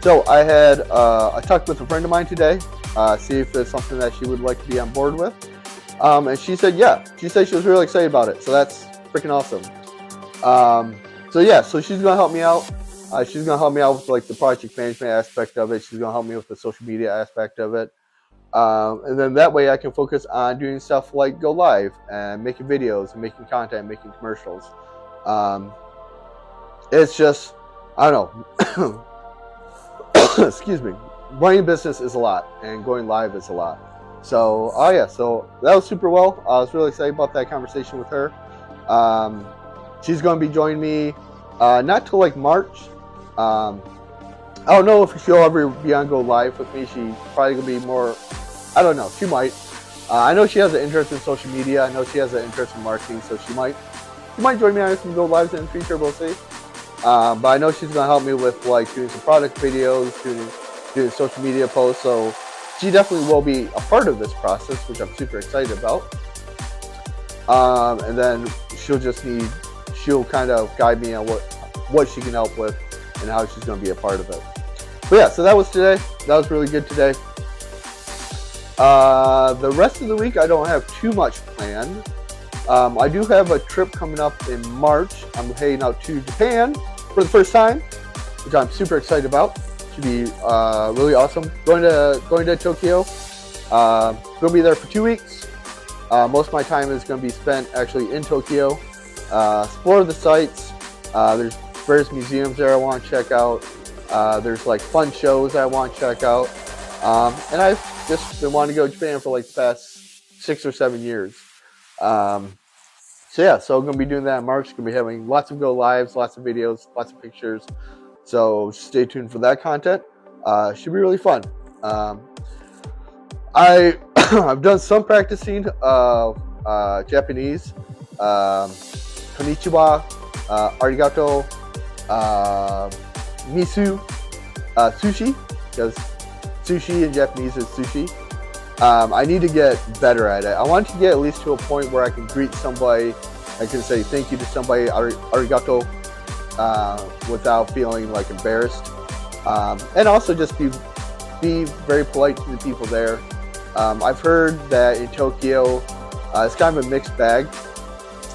So I talked with a friend of mine today, see if there's something that she would like to be on board with. And she said, yeah. She said she was really excited about it. So that's freaking awesome. So she's going to help me out. She's going to help me out with like the project management aspect of it. She's going to help me with the social media aspect of it. And then that way I can focus on doing stuff like go live and making videos and making content, making commercials. It's just, I don't know. Excuse me. Running a business is a lot, and going live is a lot. So, so that was super well. I was really excited about that conversation with her. She's going to be joining me not till like March. I don't know if she'll ever be on Go Live with me. She's probably going to be more, I don't know, she might. I know she has an interest in social media. I know she has an interest in marketing, so she might join me on some Go Lives in the future. We'll see. But I know she's going to help me with like doing some product videos, doing social media posts. So she definitely will be a part of this process, which I'm super excited about. And then she'll kind of guide me on what she can help with and how she's going to be a part of it. But yeah, so that was today. That was really good today. The rest of the week, I don't have too much planned. I do have a trip coming up in March. I'm heading out to Japan for the first time, which I'm super excited about. Should be really awesome. Going to Tokyo. Going to be there for 2 weeks. Most of my time is going to be spent actually in Tokyo. Explore the sites. There's various museums there I want to check out. There's like fun shows I want to check out. And I've just been wanting to go to Japan for like the past 6 or 7 years. So yeah, so I'm going to be doing that in March. Going to be having lots of go lives, lots of videos, lots of pictures. So stay tuned for that content. Should be really fun. I've done some practicing of Japanese. Konnichiwa, arigato, misu, sushi, because sushi in Japanese is sushi. I need to get better at it. I want to get at least to a point where I can greet somebody, I can say thank you to somebody, arigato, without feeling like embarrassed. And also just be very polite to the people there. I've heard that in Tokyo, it's kind of a mixed bag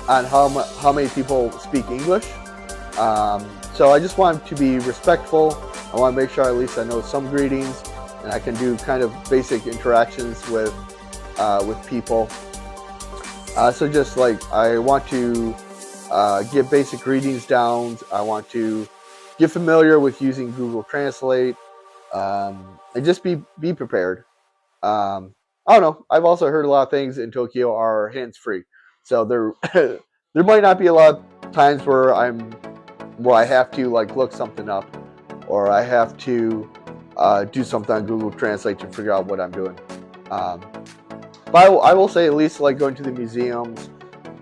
on how many people speak English. So I just want to be respectful. I want to make sure at least I know some greetings, and I can do kind of basic interactions with people. So just like I want to get basic greetings down. I want to get familiar with using Google Translate, and just be prepared. I don't know. I've also heard a lot of things in Tokyo are hands-free, so there there might not be a lot of times where I have to like look something up, or I have to do something on Google Translate to figure out what I'm doing. But I will say at least like going to the museums,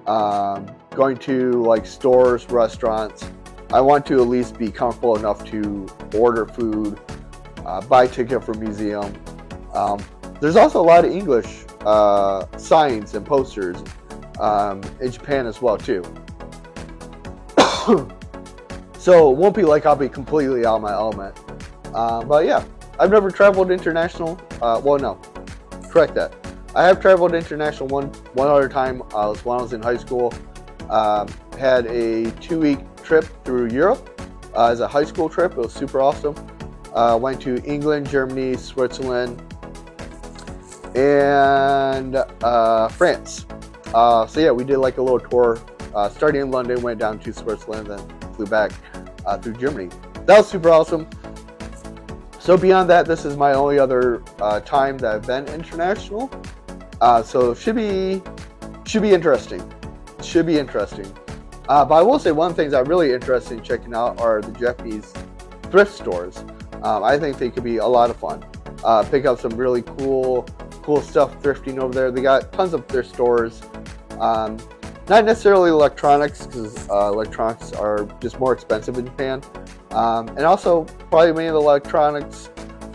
going to like stores, restaurants, I want to at least be comfortable enough to order food, buy a ticket for a museum. There's also a lot of English signs and posters in Japan as well too. So it won't be like I'll be completely out of my element. But yeah, I've never traveled international. Well, no, correct that. I have traveled international one other time. Was when I was in high school. Had a 2-week trip through Europe as a high school trip. It was super awesome. Went to England, Germany, Switzerland, and France. So yeah, we did like a little tour. Starting in London, went down to Switzerland, then flew back through Germany. That was super awesome. So beyond that, this is my only other time that I've been international. So it should be interesting. Should be interesting. But I will say one of the things I'm really interested in checking out are the Japanese thrift stores. I think they could be a lot of fun. Pick up some really cool stuff thrifting over there. They got tons of thrift stores. Not necessarily electronics, because electronics are just more expensive in Japan. And also probably many of the electronics,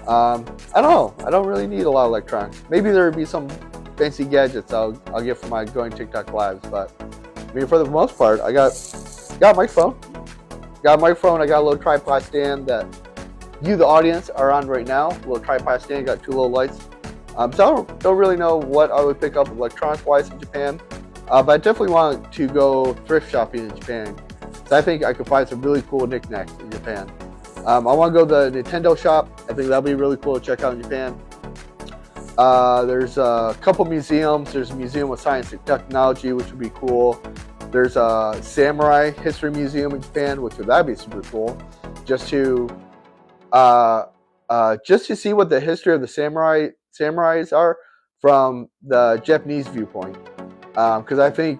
I don't know. I don't really need a lot of electronics. Maybe there would be some fancy gadgets I'll get from my going TikTok lives, but I mean, for the most part, I got a microphone. Got a microphone. I got a little tripod stand that you, the audience, are on right now. A little tripod stand. Got 2 little lights. So I don't really know what I would pick up electronics-wise in Japan, but I definitely want to go thrift shopping in Japan. So I think I could find some really cool knickknacks in Japan. I want to go to the Nintendo shop. I think that'll be really cool to check out in Japan. There's a couple museums. There's a museum of science and technology, which would be cool. There's a samurai history museum in Japan, that'd be super cool. Just to see what the history of the samurais are from the Japanese viewpoint. Because I think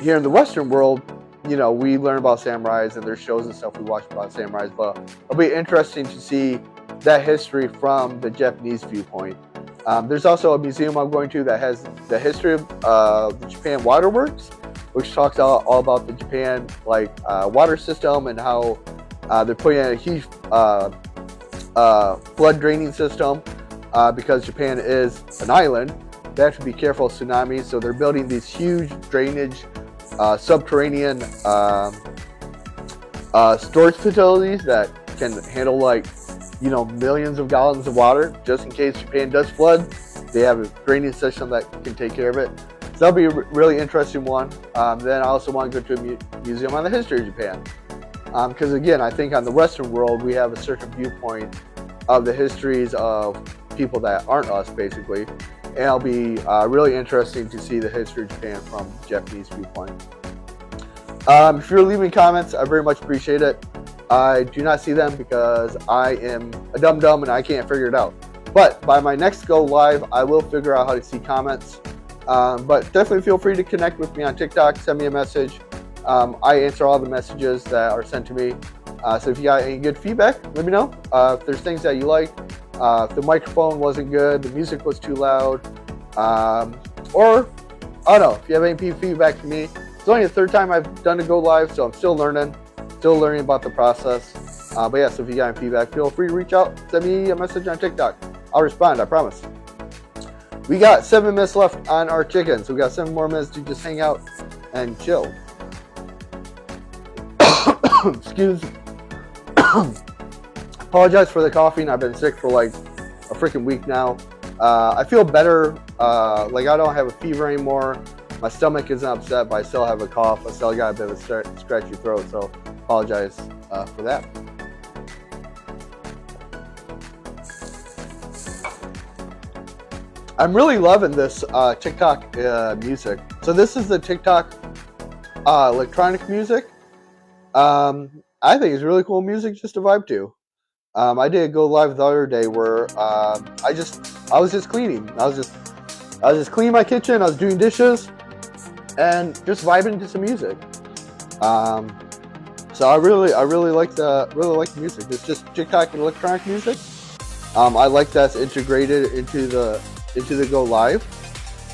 here in the Western world, we learn about samurais and there's shows and stuff we watch about samurais, but it'll be interesting to see that history from the Japanese viewpoint. There's also a museum I'm going to that has the history of the Japan Waterworks, which talks all about the Japan water system and how they're putting in a huge flood draining system because Japan is an island. They have to be careful of tsunamis, so they're building these huge drainage subterranean storage facilities that can handle millions of gallons of water just in case Japan does flood. They have a drainage system that can take care of it. So that'll be a really interesting one. Then I also want to go to a museum on the history of Japan. Because again, I think on the Western world, we have a certain viewpoint of the histories of people that aren't us, basically. And it'll be really interesting to see the history of Japan from the Japanese viewpoint. If you're leaving comments, I very much appreciate it. I do not see them because I am a dum-dum and I can't figure it out. But by my next go live, I will figure out how to see comments. But definitely feel free to connect with me on TikTok, send me a message. I answer all the messages that are sent to me. So if you got any good feedback, let me know. If there's things that you like, if the microphone wasn't good, the music was too loud, or I don't know, if you have any feedback for me. It's only the third time I've done a go live, so I'm still learning about the process. But yeah, so if you got any feedback, feel free to reach out, send me a message on TikTok. I'll respond, I promise. We got 7 minutes left on our chicken, so we got 7 more minutes to just hang out and chill. Excuse me. Apologize for the coughing. I've been sick for like a freaking week now. I feel better. Like I don't have a fever anymore. My stomach isn't upset, but I still have a cough. I still got a bit of a scratchy throat, so apologize for that. I'm really loving this TikTok music. So this is the TikTok electronic music. I think it's really cool music just to vibe to. I did go live the other day where I was just cleaning. I was just cleaning my kitchen. I was doing dishes and just vibing to some music. So I really like the music. It's just TikTok and electronic music. I like that's integrated into the go live,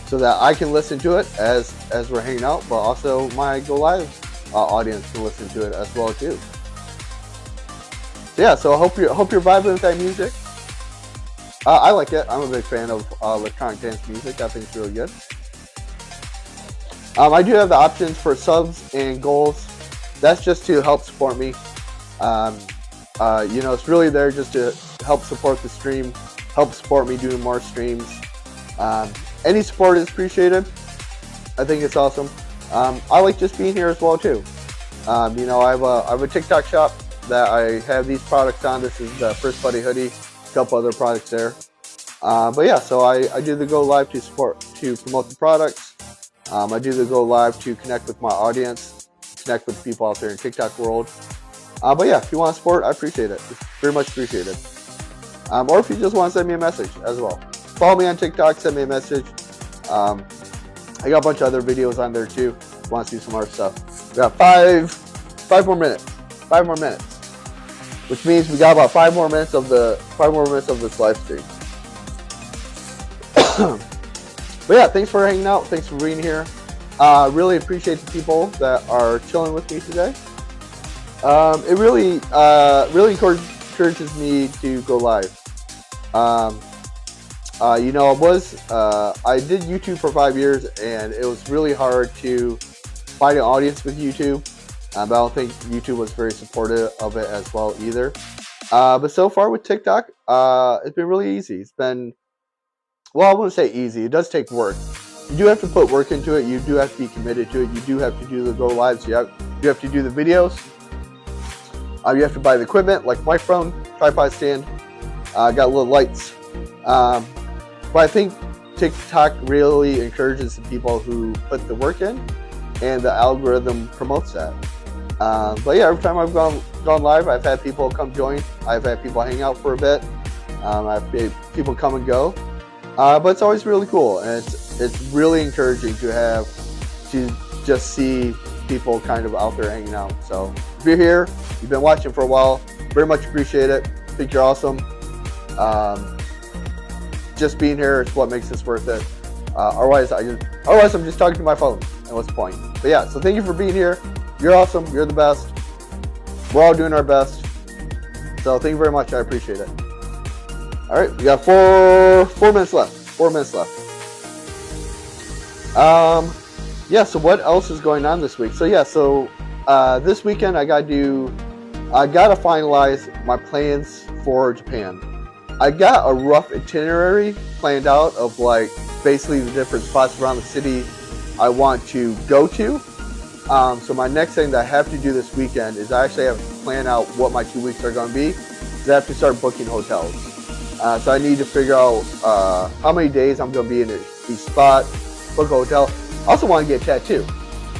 so that I can listen to it as we're hanging out, but also my go live audience can listen to it as well too. So yeah, so I hope you're vibing with that music. I like it. I'm a big fan of electronic dance music. I think it's really good. I do have the options for subs and goals. That's just to help support me. It's really there just to help support the stream, help support me doing more streams. Any support is appreciated. I think it's awesome. I like just being here as well too. I have a TikTok shop that I have these products on. This is the First Buddy hoodie, a couple other products there. But yeah, so I do the go live to promote the products. I do the go live to connect with my audience, connect with people out there in TikTok world. But yeah, if you want to support, I appreciate it. It's very much appreciated. Or if you just want to send me a message as well. Follow me on TikTok, send me a message. I got a bunch of other videos on there too. If you want to see some more stuff. We got five more minutes. 5 more minutes. Which means we got about 5 more minutes of this live stream. But yeah, thanks for hanging out. Thanks for being here. Really appreciate the people that are chilling with me today. It really encourages me to go live. I did YouTube for 5 years, and it was really hard to find an audience with YouTube. But I don't think YouTube was very supportive of it as well either. But so far with TikTok, it's been really easy. It's been, well, I wouldn't say easy. It does take work. You do have to put work into it. You do have to be committed to it. You do have to do the go lives. You have to do the videos. You have to buy the equipment like microphone, tripod stand. Got little lights. But I think TikTok really encourages the people who put the work in, and the algorithm promotes that. But yeah, every time I've gone live, I've had people come join. I've had people hang out for a bit. I've had people come and go. But it's always really cool, and it's really encouraging to just see people kind of out there hanging out. So if you're here, you've been watching for a while, very much appreciate it. I think you're awesome. Just being here is what makes this worth it. Otherwise I'm just talking to my phone, and what's the point? But yeah, so thank you for being here. You're awesome. You're the best. We're all doing our best. So thank you very much. I appreciate it. All right, we got four minutes left. 4 minutes left. Yeah. So what else is going on this week? So yeah. So this weekend I gotta finalize my plans for Japan. I got a rough itinerary planned out of like basically the different spots around the city I want to go to. So my next thing that I have to do this weekend is I actually have to plan out what my 2 weeks are going to be. Because I have to start booking hotels. So I need to figure out how many days I'm going to be in each spot, book a hotel. I also want to get a tattoo.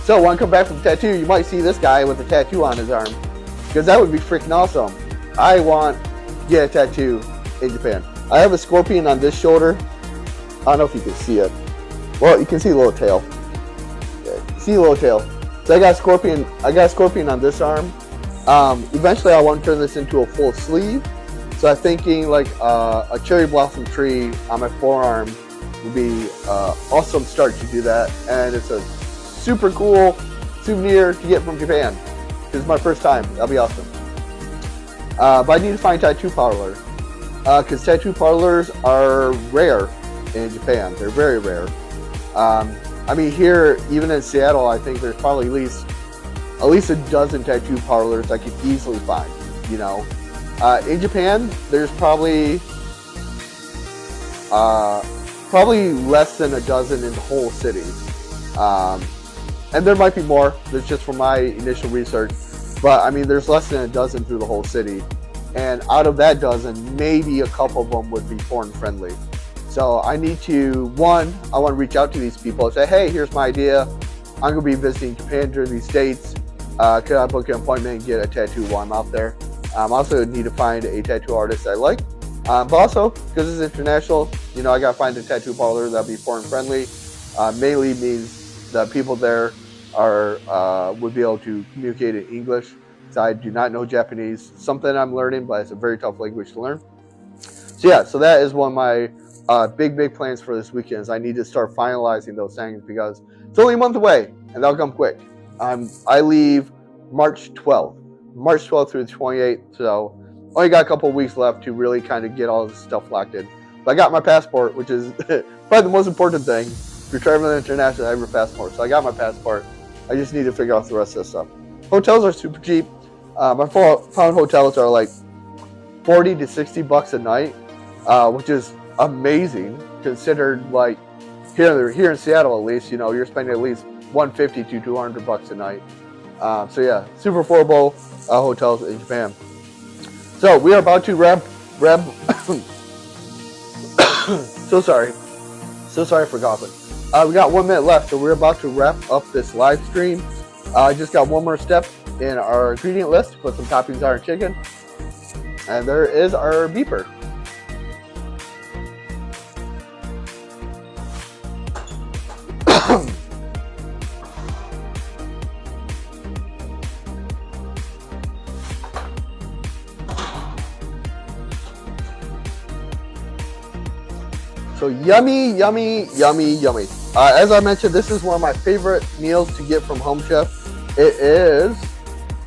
So when I come back from the tattoo, you might see this guy with a tattoo on his arm. because that would be freaking awesome. I want to get a tattoo in Japan. I have a scorpion on this shoulder. I don't know if you can see it. Well, you can see a little tail. Yeah, see a little tail. So I got a scorpion on this arm. Eventually I want to turn this into a full sleeve. So I'm thinking like a cherry blossom tree on my forearm would be awesome start to do that. And it's a super cool souvenir to get from Japan. This is my first time. That'll be awesome. But I need to find tattoo parlor. Because tattoo parlors are rare in Japan. They're very rare. I mean, here, even in Seattle, I think there's probably at least a dozen tattoo parlors I could easily find, you know. In Japan, there's probably less than a dozen in the whole city. And there might be more. That's just from my initial research. But, I mean, there's less than a dozen through the whole city. And out of that dozen, maybe a couple of them would be foreign friendly. So I need to, I want to reach out to these people and say, hey, here's my idea. I'm going to be visiting Japan during these dates. Could I book an appointment and get a tattoo while I'm out there? I also need to find a tattoo artist I like. But also, because it's international, you know, I got to find a tattoo parlor that'll be foreign friendly. Mainly means that people there would be able to communicate in English. So I do not know Japanese. Something I'm learning, but it's a very tough language to learn. So yeah, so that is one of my big plans for this weekend. Is I need to start finalizing those things because it's only a month away, and that'll come quick. I leave March 12th through the 28th, so only got a couple of weeks left to really kind of get all this stuff locked in. But I got my passport, which is probably the most important thing. If you're traveling internationally, I have your passport. So I got my passport. I just need to figure out the rest of this stuff. Hotels are super cheap. My 4-pound hotels are like $40 to $60 a night, which is amazing considered like here in Seattle at least, you know, you're spending at least $150 to $200 a night. So yeah, super affordable hotels in Japan. So we are about to wrap. So sorry for coughing. We got 1 minute left, so we're about to wrap up this live stream. I just got one more step in our ingredient list. Put some toppings on our chicken, and there is our beeper. So yummy, yummy, yummy, yummy. As I mentioned, this is one of my favorite meals to get from Home Chef. It is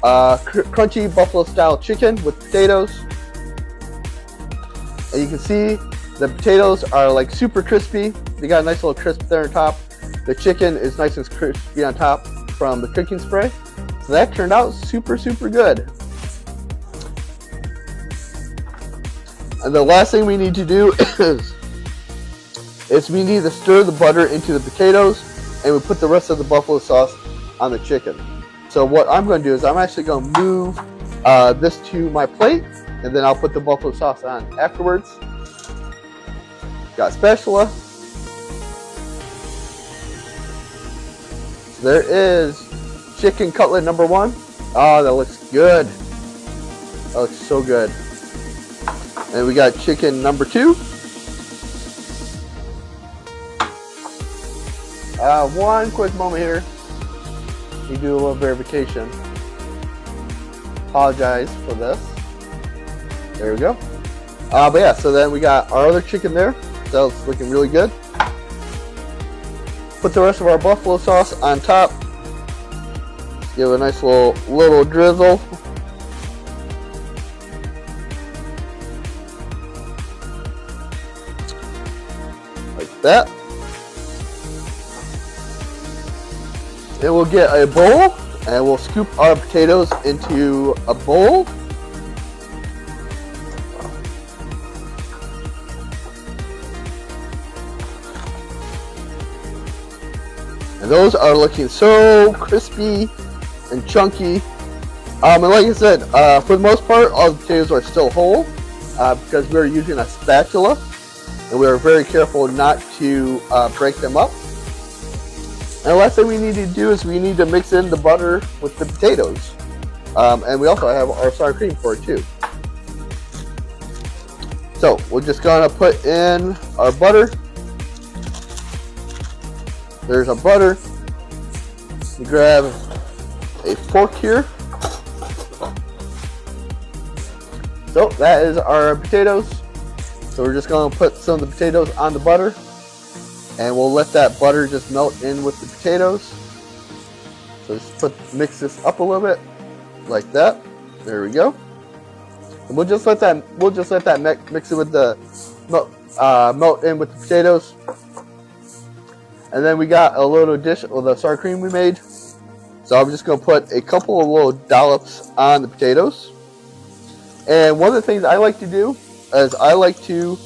crunchy buffalo style chicken with potatoes. And you can see the potatoes are like super crispy. They got a nice little crisp there on top. The chicken is nice and crispy on top from the cooking spray. So that turned out super, super good. And the last thing we need to do is we need to stir the butter into the potatoes, and we put the rest of the buffalo sauce on the chicken. So what I'm going to do is I'm actually going to move this to my plate, and then I'll put the buffalo sauce on afterwards. Got spatula. So there is chicken cutlet number 1. Oh, that looks good. That looks so good. And we got chicken number 2. One quick moment here. We do a little verification. Apologize for this. There we go. But yeah, so then we got our other chicken there. So it's looking really good. Put the rest of our buffalo sauce on top. Give a nice little drizzle. Like that. And we'll get a bowl, and we'll scoop our potatoes into a bowl. And those are looking so crispy and chunky. And like I said, for the most part, all the potatoes are still whole because we're using a spatula, and we are very careful not to break them up. And the last thing we need to do is we need to mix in the butter with the potatoes. And we also have our sour cream for it too. So we're just gonna put in our butter. There's our butter. We grab a fork here. So that is our potatoes. So we're just gonna put some of the potatoes on the butter, and we'll let that butter just melt in with the potatoes. So just mix this up a little bit, like that. There we go. And we'll just let that mix it with the melt in with the potatoes. And then we got a little dish of the sour cream we made. So I'm just gonna put a couple of little dollops on the potatoes. And one of the things I like to do is I like to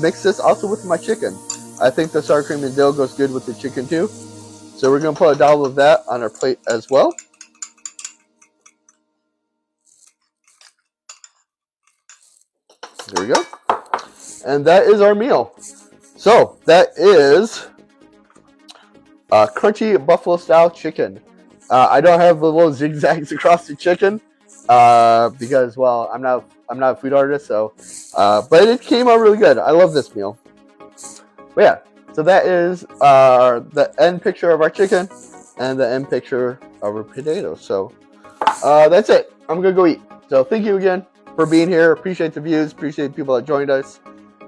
mix this also with my chicken. I think the sour cream and dill goes good with the chicken too. So we're going to put a dollop of that on our plate as well. There we go. And that is our meal. So that is crunchy buffalo style chicken. I don't have the little zigzags across the chicken because, well, I'm not a food artist, so but it came out really good. I love this meal. But yeah, so that is the end picture of our chicken and the end picture of our potatoes. So that's it. I'm gonna go eat. So thank you again for being here. Appreciate the views. Appreciate the people that joined us.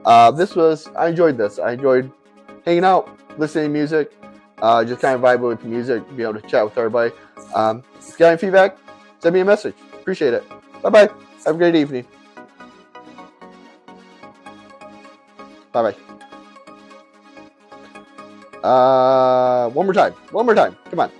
I enjoyed this. I enjoyed hanging out, listening to music, just kind of vibing with the music, be able to chat with everybody. If you got any feedback, send me a message. Appreciate it. Bye-bye. Have a great evening. Bye-bye. One more time. Come on.